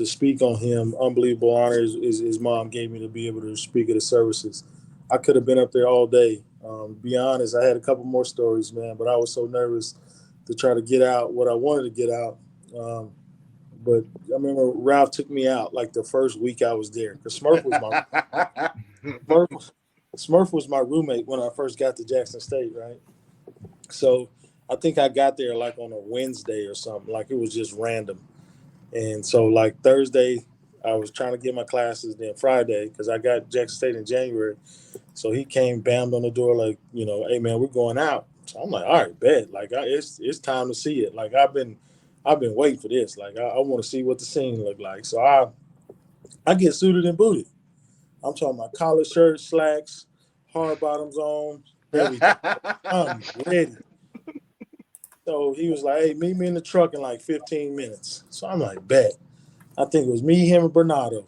speak on him. Unbelievable honor is his mom gave me to be able to speak at the services. I could have been up there all day. To be honest, I had a couple more stories, man, but I was so nervous to try to get out what I wanted to get out. But I remember Ralph took me out like the first week I was there, because Smurf, Smurf was my roommate when I first got to Jackson State, right? So I think I got there like on a Wednesday or something. Like it was just random. And so like Thursday, I was trying to get my classes. Then Friday, because I got Jackson State in January. So he came, bammed on the door like, hey man, we're going out. So I'm like, all right, bet. Like it's time to see it. Like I've been waiting for this. Like I want to see what the scene look like. So I get suited and booted. I'm talking about collar shirt, slacks, hard bottoms on, everything. I'm ready. So he was like, hey, meet me in the truck in like 15 minutes. So I'm like, bet. I think it was me, him, and Bernardo.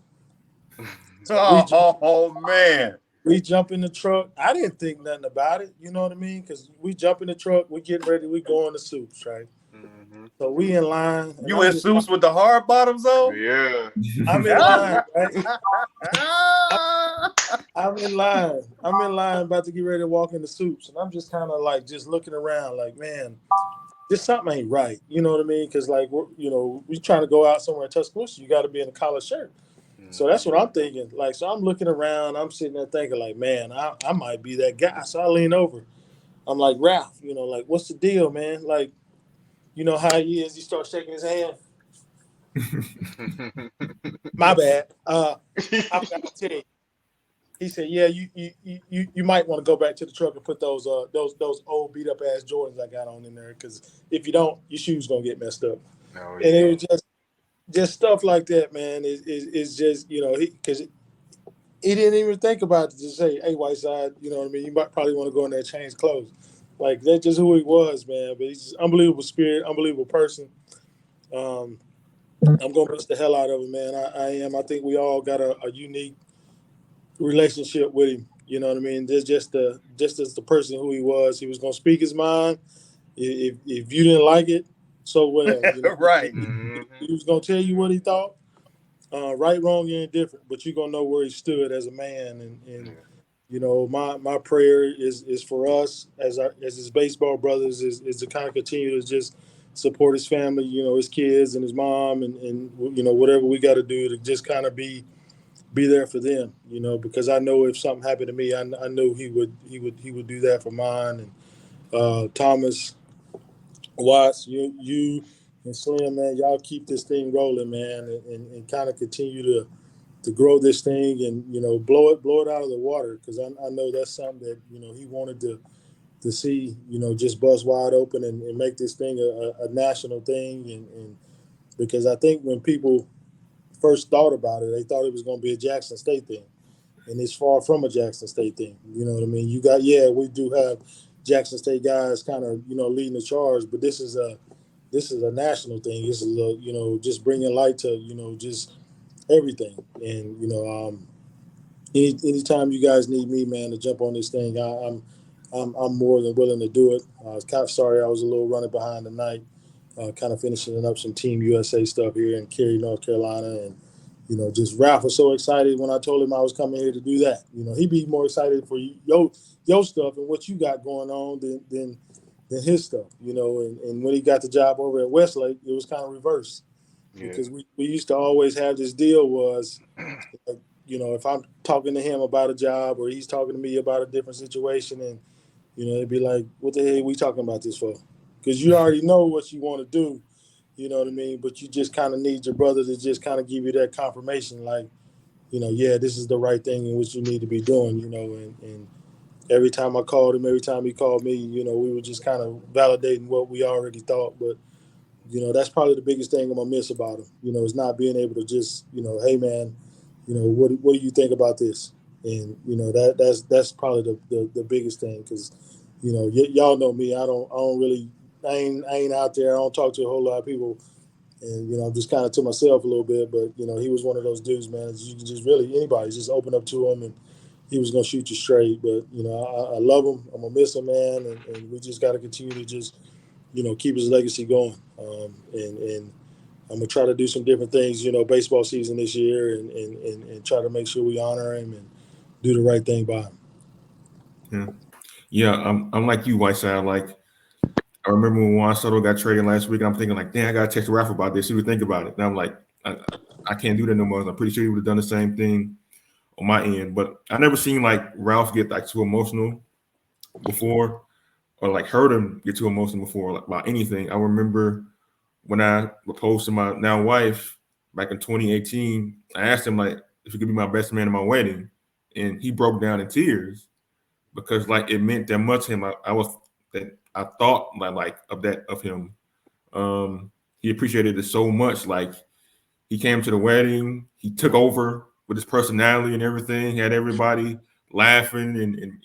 Oh man. We jump in the truck. I didn't think nothing about it. You know what I mean? Because we jump in the truck, we get ready, we go in the suits, right? Mm-hmm. So we in line. You in suits with the hard bottoms on? Yeah. I'm in line, right? I'm in line. About to get ready to walk in the suits. And I'm just kind of like just looking around like, man, this something ain't right. You know what I mean? Because like, we trying to go out somewhere in Tuscaloosa, you got to be in a collar shirt. So that's what I'm thinking. Like, so I'm looking around. I'm sitting there thinking, like, man, I might be that guy. So I lean over. I'm like, Ralph, like, what's the deal, man? Like, you know how he is. He starts shaking his hand. My bad. I forgot to tell you. He said, yeah, you might want to go back to the truck and put those old beat up ass Jordans I got on in there, because if you don't, your shoes gonna get messed up. Oh, And yeah. it was just stuff like that, man. Is just because he didn't even think about it to say, hey, Whiteside, you know what I mean? You might probably want to go in there and change clothes. Like, that's just who he was, man. But he's just unbelievable spirit, unbelievable person. I'm going to miss the hell out of him, man. I am. I think we all got a unique relationship with him. You know what I mean? Just as the person who he was going to speak his mind. If you didn't like it, so well. Right. He was going to tell you what he thought. Right, wrong, and indifferent, but you're gonna know where he stood as a man, and my prayer is for us as his baseball brothers is to kind of continue to just support his family, his kids and his mom, and whatever we got to do to just kind of be there for them, because I know if something happened to me, I know he would do that for mine. And Thomas, Watts, you and Slim, man, y'all keep this thing rolling, man, and kind of continue to grow this thing and blow it out of the water, because I know that's something that he wanted to see just bust wide open and make this thing a national thing, and because I think when people first thought about it, they thought it was going to be a Jackson State thing, and it's far from a Jackson State thing. You know what I mean? We do have Jackson State guys kind of leading the charge, but this is a national thing. This is just bringing light to just everything. And anytime you guys need me, man, to jump on this thing, I'm more than willing to do it. I was kind of sorry I was a little running behind tonight, kind of finishing up some Team USA stuff here in Cary, North Carolina, just Ralph was so excited when I told him I was coming here to do that. He'd be more excited for your stuff and what you got going on than his stuff. And when he got the job over at Westlake, it was kind of reversed Yeah. because we used to always have this deal was, if I'm talking to him about a job or he's talking to me about a different situation, and it'd be like, what the hell are we talking about this for? Because you already know what you want to do. You know what I mean? But you just kind of need your brother to just kind of give you that confirmation, like, yeah, this is the right thing in which you need to be doing, and every time I called him, every time he called me, we were just kind of validating what we already thought. But, that's probably the biggest thing I'm going to miss about him, is not being able to just, hey, man, what do you think about this? And, that's probably the biggest thing because, y'all know me. I don't really, I ain't out there. I don't talk to a whole lot of people. And, I'm just kind of to myself a little bit. But, he was one of those dudes, man. You can just really, anybody, just open up to him and he was going to shoot you straight. But, I love him. I'm going to miss him, man. And we just got to continue to just, keep his legacy going. And I'm going to try to do some different things, baseball season this year and try to make sure we honor him and do the right thing by him. Yeah. Yeah, I'm like you, Whiteside. Like, I remember when Juan Soto got traded last week, I'm thinking like, damn, I gotta text Ralph about this. See what he think about it. And I'm like, I can't do that no more. I'm pretty sure he would have done the same thing on my end. But I never seen like Ralph get like too emotional before, or like heard him get too emotional before like, about anything. I remember when I proposed to my now wife back in 2018, I asked him like if he could be my best man at my wedding, and he broke down in tears because like it meant that much to him. I thought like of that of him. He appreciated it so much. Like he came to the wedding, he took over with his personality and everything. He had everybody laughing and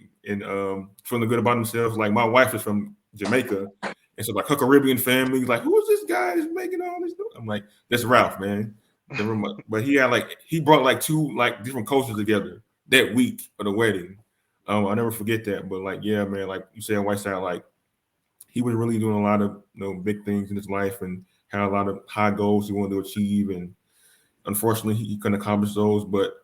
feeling good about themselves. Like my wife is from Jamaica, and so like her Caribbean family, like who is this guy that's making all this? I'm like, that's Ralph, man. But he brought like two like different cultures together that week of the wedding. I'll never forget that. But like, yeah, man, like you said, Whiteside, like he was really doing a lot of big things in his life and had a lot of high goals he wanted to achieve. And unfortunately, he couldn't accomplish those. But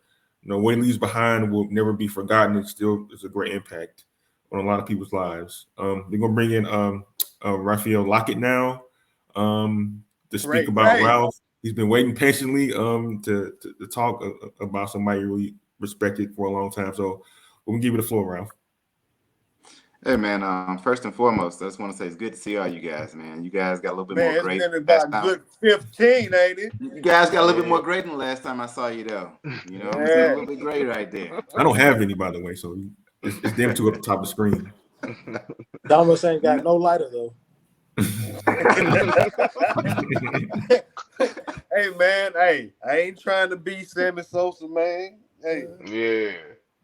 what he leaves behind will never be forgotten. It still is a great impact on a lot of people's lives. They're gonna bring in Raphael Lockett now to speak about Ralph. He's been waiting patiently to talk about somebody really respected for a long time. So we're gonna give you the floor, Ralph. Hey man, first and foremost, I just want to say it's good to see all you guys, man. You guys got a little bit more Man, it's great been last about time. good 15, ain't it? You guys got a little bit more great than the last time I saw you, though. It's a little bit great right there. I don't have any, by the way, so it's them two at the top of the screen. Thomas ain't got no lighter though. Hey man, I ain't trying to be Sammy Sosa, man. Hey, Yeah.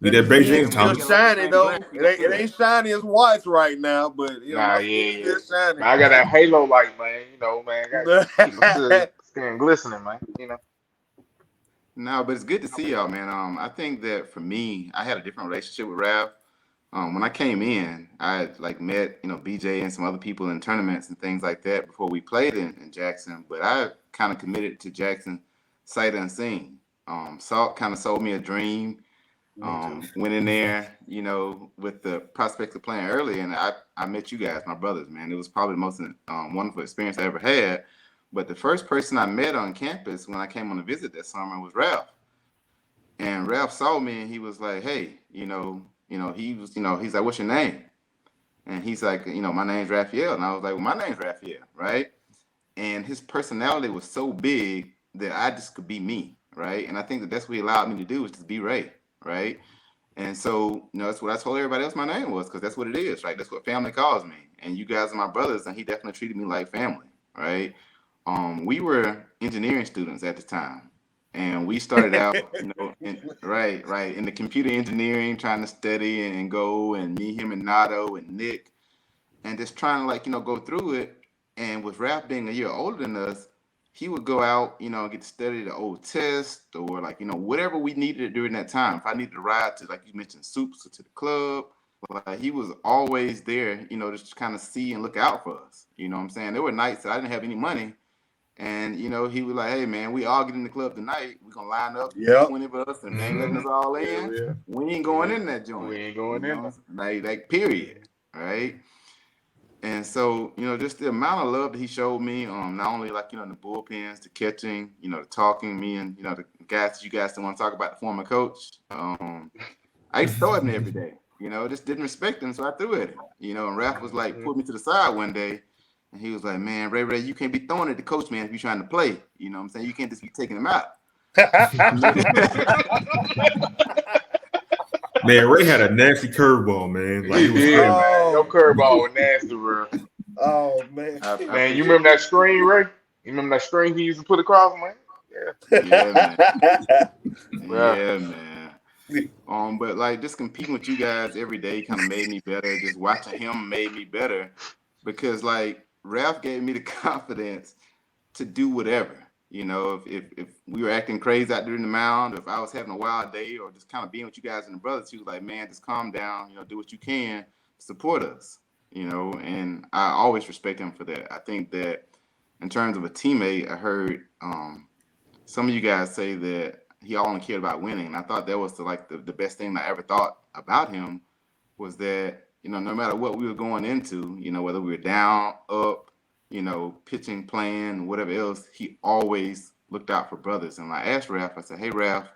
Be that Beijing, still Thomas. shiny though. It ain't shiny as whites right now, but Nah, my yeah. skin still shiny. Man, I got that halo light, man. Man, gotta keep my skin glistening, man. No, but it's good to see y'all, man. I think that for me, I had a different relationship with Raph. When I came in, I had like met, BJ and some other people in tournaments and things like that before we played in Jackson. But I kind of committed to Jackson sight unseen. Salt kind of sold me a dream. Went in there, with the prospect of playing early, and I met you guys, my brothers, man. It was probably the most wonderful experience I ever had. But the first person I met on campus when I came on a visit that summer was Ralph. And Ralph saw me and he was like, hey, he's like, what's your name? And he's like, my name's Raphael. And I was like, well, my name's Raphael, right? And his personality was so big that I just could be me, right? And I think that's what he allowed me to do, is just be Ray, right? And so, that's what I told everybody else my name was, because that's what it is, right? That's what family calls me. And you guys are my brothers, and he definitely treated me like family, right? We were engineering students at the time. And we started out, in the computer engineering, trying to study and go, and me, him, and Nato and Nick, and just trying to go through it. And with Raph being a year older than us, he would go out, and get to study the old test or whatever we needed during that time. If I needed to ride to, like you mentioned, Soups or to the club, he was always there, just to kind of see and look out for us. You know what I'm saying? There were nights that I didn't have any money, And he was like, "Hey man, we all get in the club tonight. We're gonna line up Yep. 20 of us, and if they ain't letting us all in, we ain't going in that joint. We ain't going in there. Like period, right?" And so, just the amount of love that he showed me, not only like, in the bullpens, the catching, the talking, me and, the guys that you guys don't want to talk about, the former coach. I used to throw at him every day, just didn't respect him. So I threw at him, and Ralph was like, pulled me to the side one day and he was like, "Man, Ray, you can't be throwing at the coach, man, if you're trying to play. You know what I'm saying? You can't just be taking him out." Man, Ray had a nasty curveball, man. Like, He it was did, crazy. man. Your curveball was nasty, bro. Oh man. Man, you remember that screen, Ray? You remember that screen he used to put across, man? Yeah, man. Bruh. Yeah, man. But like just competing with you guys every day kind of made me better. Just watching him made me better because like Ralph gave me the confidence to do whatever. If we were acting crazy out there in the mound, or if I was having a wild day, or just kind of being with you guys and the brothers, he was like, "Man, just calm down. Do what you can to support us." And I always respect him for that. I think that in terms of a teammate, I heard some of you guys say that he only cared about winning. And I thought that was the best thing I ever thought about him was that, no matter what we were going into, whether we were down, up, pitching, playing, whatever else, he always looked out for brothers. And I asked Ralph, I said, "Hey, Ralph,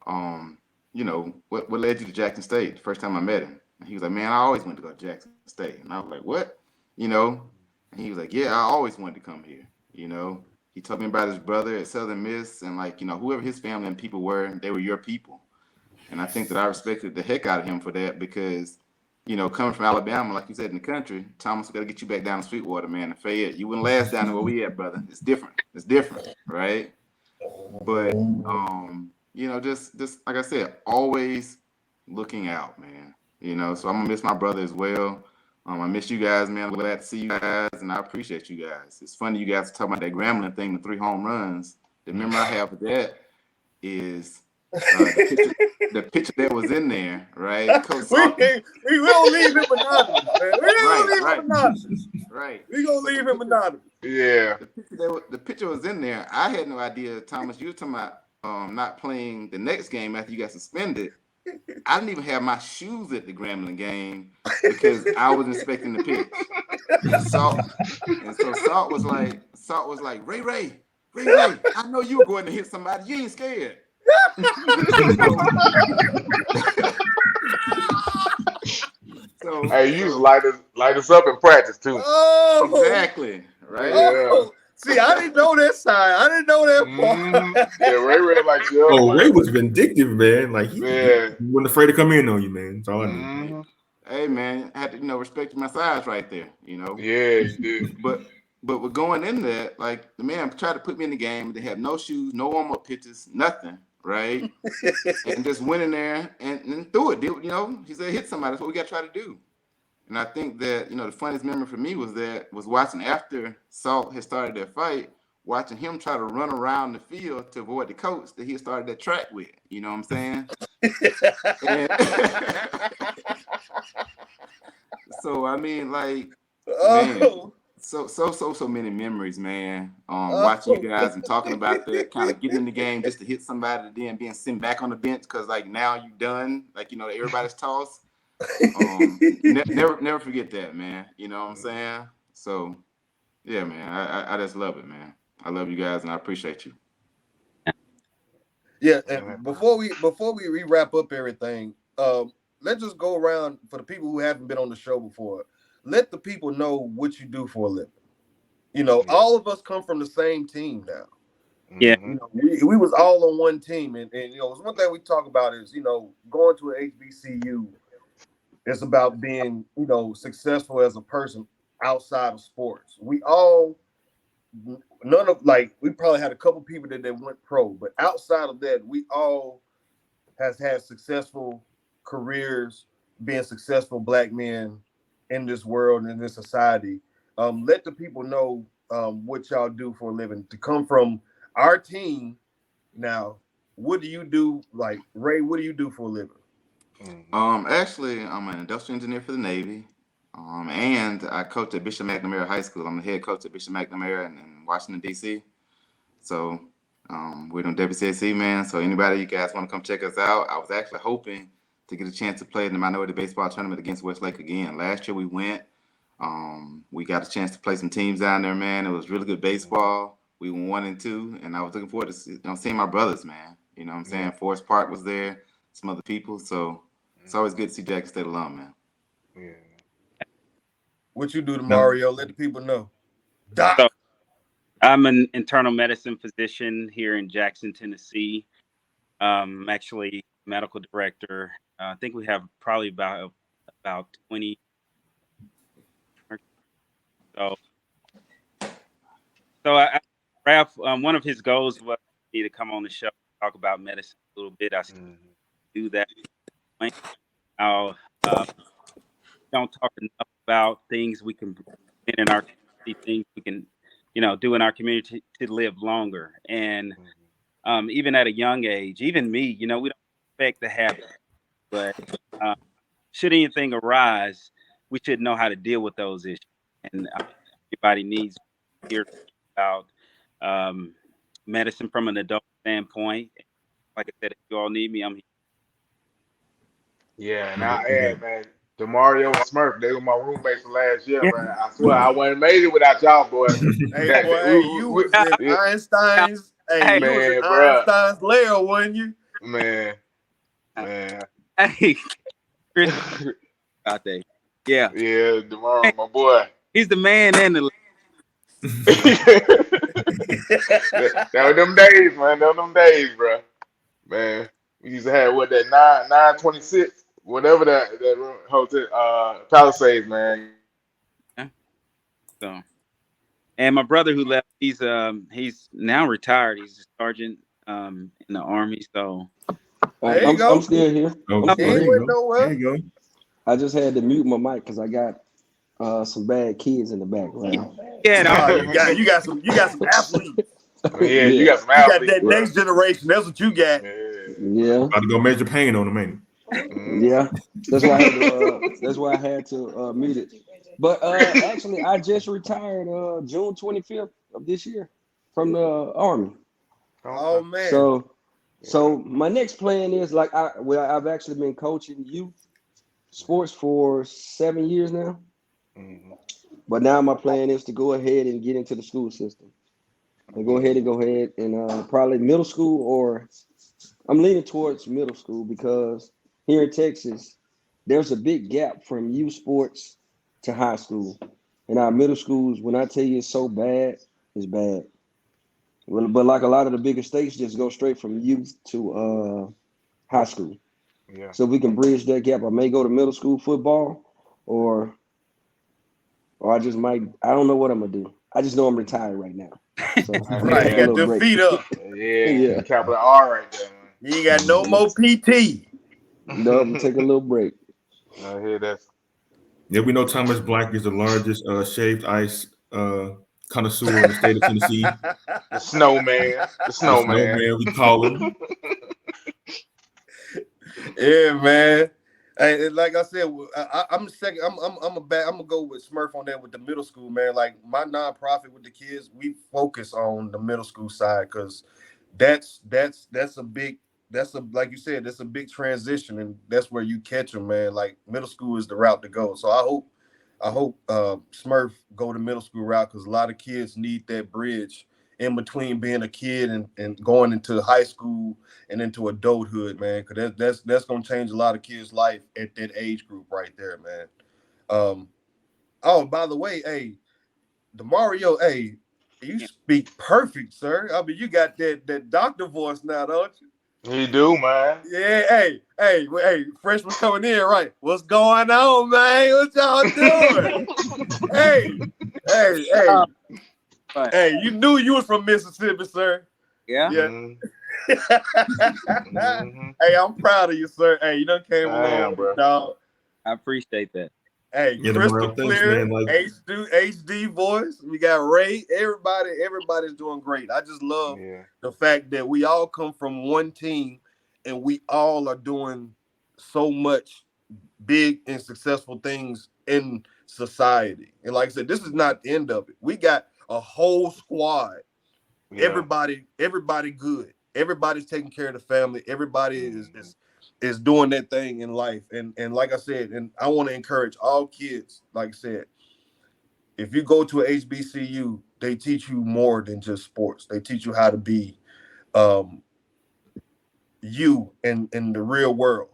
what led you to Jackson State the first time I met him?" And he was like, "Man, I always wanted to go to Jackson State." And I was like, "What?" And he was like, "Yeah, I always wanted to come here." He told me about his brother at Southern Miss and whoever his family and people were, they were your people. And I think that I respected the heck out of him for that because, coming from Alabama, like you said, in the country, Thomas, we got to get you back down to Sweetwater, man, and Fayette. You wouldn't last down there where we at, brother. It's different, right? But, just like I said, always looking out, man. So I'm going to miss my brother as well. I miss you guys, man. I'm glad to see you guys, and I appreciate you guys. It's funny you guys are talking about that Grambling thing, the 3 home runs. The memory I have of that is the picture that was in there, right? Coach we don't leave him anonymous, man. We don't leave him anonymous. Right. We gonna leave him anonymous. Yeah. The picture was in there. I had no idea, Thomas. You were talking about not playing the next game after you got suspended. I didn't even have my shoes at the Grambling game because I was inspecting the pitch. And so Salt was like, Ray, I know you were going to hit somebody. You ain't scared. Hey, you light us up in practice too. Oh, exactly. Right. Oh, see, I didn't know that side. I didn't know that part. Yeah, Ray like you. Oh, Ray was vindictive, man. Like he wasn't afraid to come in on you, man. That's all I knew. Hey, man, I had to respect my size right there. Yeah, you did. But with going in there, like the man tried to put me in the game. They had no shoes, no warm up pitches, nothing, right? And just went in there and threw it. He said hit somebody. That's what we got to try to do. And I think that the funniest memory for me was watching after Salt had started that fight, watching him try to run around the field to avoid the coach that he had started that track with. You know what I'm saying? So I mean, like, man, so many memories, man. Watching you guys and talking about that, kind of getting in the game just to hit somebody, then being sent back on the bench because like now you done, like everybody's tossed. Never forget that, man. You know what I'm saying? So yeah, man, I just love it, man. I love you guys and I appreciate you. Yeah, and before we wrap up everything, let's just go around for the people who haven't been on the show before. Let the people know what you do for a living. All of us come from the same team now. Yeah. We was all on one team, and it's one thing we talk about is going to an HBCU. It's about being successful as a person outside of sports. We all we probably had a couple people that went pro, but outside of that, we all has had successful careers, being successful Black men in this world and in this society. Let the people know what y'all do for a living. To come from our team now, what do you do? Like Ray, what do you do for a living? Actually, I'm an industrial engineer for the Navy. And I coach at Bishop McNamara High School. I'm the head coach at Bishop McNamara, and Washington, D.C. So we're on WCSC, man. So anybody you guys want to come check us out, I was actually hoping to get a chance to play in the minority baseball tournament against Westlake again. Last year we went. We got a chance to play some teams down there, man. It was really good baseball. We won 1 and 2, and I was looking forward to seeing my brothers, man. You know what I'm saying? Yeah. Forest Park was there, some other people. So it's always good to see Jackson State alum, man. Yeah. What you do to Mario? Let the people know. Doc. So I'm an internal medicine physician here in Jackson, Tennessee. I'm actually medical director. I think we have probably about 20. So Ralph, one of his goals was me to come on the show, talk about medicine a little bit. I still do that. I don't talk enough about things we can in our community, things we can, do in our community to live longer. And even at a young age, even me, we don't expect to have it, but should anything arise, we should know how to deal with those issues. And everybody needs to hear about medicine from an adult standpoint. Like I said, if you all need me, I'm here. Yeah, and I add, man, Demario and Smurf, they were my roommates from last year, man. I swear I wouldn't made it without y'all, boy. Hey, boy, you was in Einstein's. Hey, you was in Einstein's lair, wasn't you? Man. Hey, Chris, out there. Yeah. Yeah, Demario, my boy. He's the man and the. That were them days, man. That were them days, bro. Man, we used to have that 926, whatever that hotel, Palisades, man. So, and my brother who left, he's now retired. He's a sergeant in the Army. So there you go. I'm still here. There you go. I just had to mute my mic because I got some bad kids in the background. Yeah, you got some athletes. Yeah, you got some athletes. You got that next generation. That's what you got. Yeah. About to go Major Pain on them, ain't it? Yeah. That's why I had to mute it. But actually, I just retired June 25th of this year from the Army. Oh man. So my next plan is I've actually been coaching youth sports for 7 years now. But now my plan is to go ahead and get into the school system. And go ahead and probably middle school, or I'm leaning towards middle school because here in Texas, there's a big gap from youth sports to high school. And our middle schools, when I tell you it's so bad, it's bad. Well, but like a lot of the bigger states just go straight from youth to high school. Yeah. So we can bridge that gap. I may go to middle school football or I just might, I don't know what I'm gonna do. I just know I'm retired right now. So right, you got your feet up. Yeah. Capital R right there, man. You ain't got no more PT. No, I'm gonna take a little break. I hear that. Yeah, we know Thomas Black is the largest shaved ice connoisseur in the state of Tennessee. The snowman. The snowman, we call him. Yeah, man. Hey, like I said, I'm second. I'm gonna go with Smurf on that with the middle school, man. Like my nonprofit with the kids, we focus on the middle school side because that's a big, like you said, that's a big transition, and that's where you catch them, man. Like middle school is the route to go. So I hope Smurf go the middle school route because a lot of kids need that bridge in between being a kid and going into high school and into adulthood, man. Because that's gonna change a lot of kids' life at that age group right there, man. Oh, by the way, hey, Demario, hey, you speak perfect, sir. I mean, you got that doctor voice now, don't you? You do, man. Yeah, hey, freshman coming in, right? What's going on, man? What y'all doing? hey. Hey, you knew you was from Mississippi, sir. Yeah. Hey, I'm proud of you, sir. Hey, you done came along, bro. dog. I appreciate that. Hey, crystal clear, man, HD voice. We got Ray. Everybody's doing great. I just love the fact that we all come from one team and we all are doing so much big and successful things in society. And like I said, this is not the end of it. We got a whole squad. Yeah. Everybody good. Everybody's taking care of the family. Everybody is doing their thing in life. And like I said, and I want to encourage all kids, like I said, if you go to a HBCU, they teach you more than just sports. They teach you how to be you in the real world.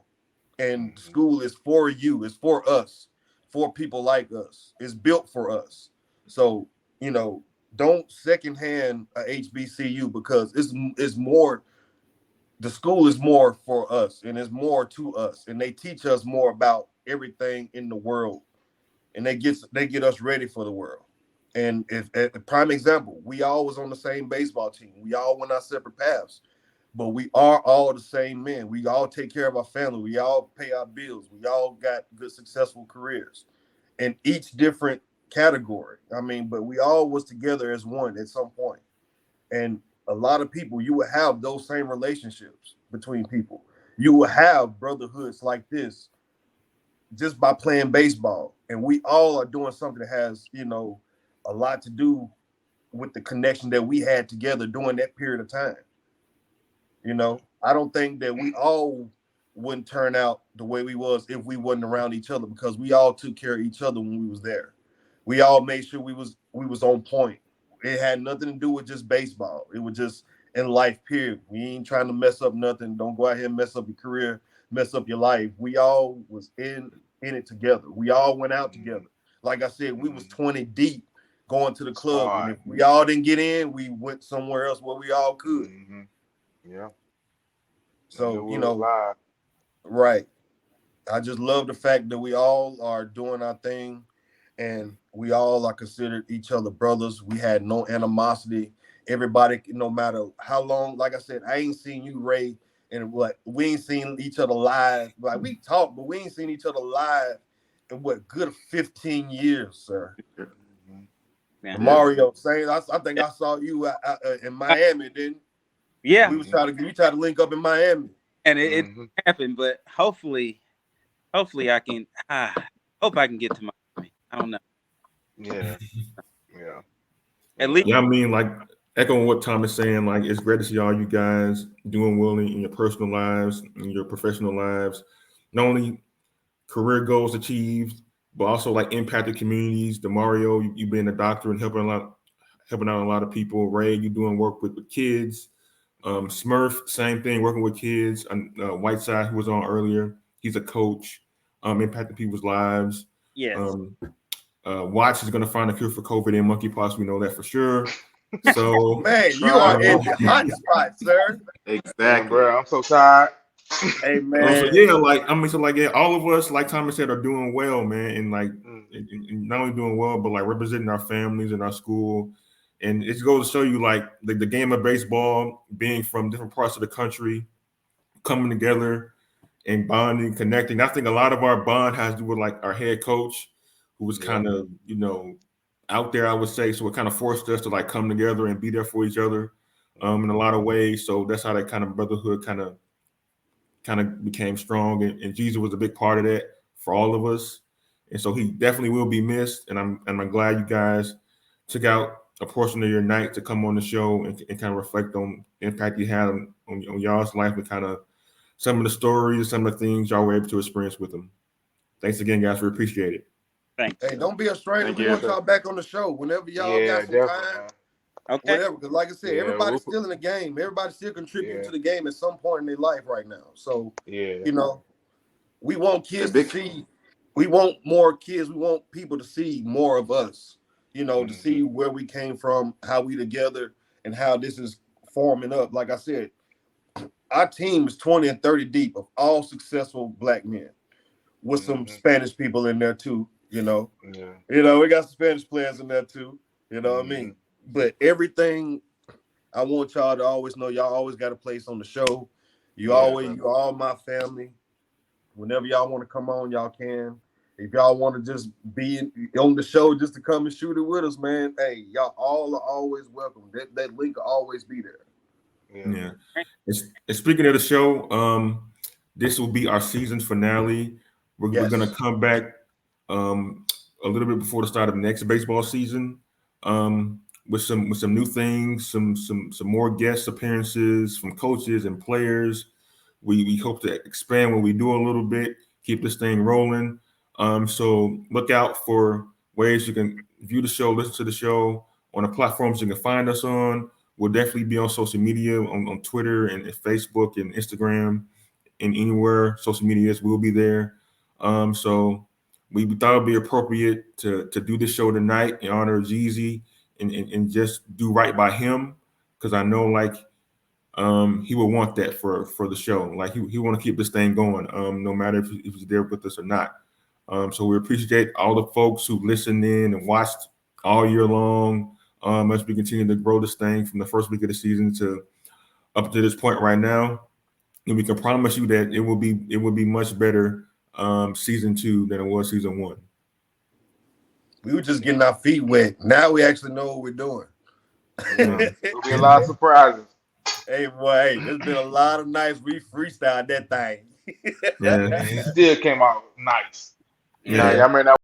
And school is for you, it's for us, for people like us. It's built for us. So, don't secondhand a HBCU because it's more. The school is more for us and it's more to us, and they teach us more about everything in the world, and they get us ready for the world. And if a prime example, we all was on the same baseball team. We all went our separate paths, but we are all the same men. We all take care of our family. We all pay our bills. We all got good, successful careers in each different category. I mean, but we all was together as one at some point. And a lot of people, you will have those same relationships between people. You will have brotherhoods like this just by playing baseball. And we all are doing something that has, a lot to do with the connection that we had together during that period of time. I don't think that we all wouldn't turn out the way we was if we wasn't around each other, because we all took care of each other when we was there. We all made sure we was on point. It had nothing to do with just baseball. It was just in life, period. We ain't trying to mess up nothing. Don't go out here and mess up your career, mess up your life. We all was in it together. We all went out together. Like I said, we was 20 deep going to the club. And if we all didn't get in, we went somewhere else where we all could. Yeah. So, right. I just love the fact that we all are doing our thing, and we all are considered each other brothers. We had no animosity. Everybody, no matter how long, like I said, I ain't seen you, Ray, and we ain't seen each other live. Like, we talk, but we ain't seen each other live in good 15 years, sir. Yeah. Mario, saying I think I saw you in Miami, didn't? Yeah. We tried to link up in Miami, and it happened, but hopefully I can. Hope I can get to Miami. I don't know. Yeah. At least. Yeah, I mean, like echoing what Tom is saying, like it's great to see all you guys doing well in your personal lives, in your professional lives. Not only career goals achieved, but also like impacted communities. Mario, you being a doctor and helping out a lot of people. Ray, you doing work with kids. Smurf, same thing, working with kids. Whiteside, who was on earlier, he's a coach, impacting people's lives. Yes. Watch is going to find a cure for COVID and monkeypox. We know that for sure. So, man, you are in the hot spot, sir. Exactly, bro. I'm so tired. Hey, man. So yeah, all of us, like Thomas said, are doing well, man, and like and not only doing well, but like representing our families and our school. And it goes to show you, like the game of baseball, being from different parts of the country, coming together and bonding, connecting. I think a lot of our bond has to do with like our head coach, who was kind of out there, I would say. So it kind of forced us to like come together and be there for each other in a lot of ways. So that's how that kind of brotherhood kind of became strong. And Jesus was a big part of that for all of us. And so he definitely will be missed. And I'm glad you guys took out a portion of your night to come on the show and kind of reflect on the impact you had on y'all's life, and kind of some of the stories, some of the things y'all were able to experience with them. Thanks again, guys. We appreciate it. Thanks. Hey, don't be a stranger. We want y'all back on the show whenever y'all got some time. Okay. Whatever, because like I said, everybody's still in the game. Everybody's still contributing to the game at some point in their life right now. So, we want kids to see. We want more kids. We want people to see more of us. To see where we came from, how we together, and how this is forming up. Like I said, our team is 20 and 30 deep of all successful black men, with some Spanish people in there too. We got some Spanish players in there too. You know what I mean? But everything, I want y'all to always know, y'all always got a place on the show. You all my family. Whenever y'all want to come on, y'all can. If y'all want to just be on the show just to come and shoot it with us, man, hey, y'all all are always welcome. That link will always be there. Yeah. And speaking of the show, this will be our season finale. We're going to come back a little bit before the start of the next baseball season. with some new things, some more guest appearances from coaches and players. We hope to expand what we do a little bit, keep this thing rolling. So look out for ways you can view the show, listen to the show on the platforms you can find us on. We'll definitely be on social media, on Twitter and Facebook and Instagram and anywhere social media is, we'll be there. So we thought it'd be appropriate to do this show tonight in honor of Geezy and just do right by him, because I know like he would want that for the show. Like he want to keep this thing going, no matter if he's there with us or not. So we appreciate all the folks who listened in and watched all year long, as we continue to grow this thing from the first week of the season to up to this point right now. And we can promise you that it will be much better season 2 than it was season 1. We were just getting our feet wet. Now we actually know what we're doing. There'll be a lot of surprises. Hey, boy, hey, there's been a lot of nights we freestyled that thing. Yeah. And it still came out nice. Yeah. Y'all remember that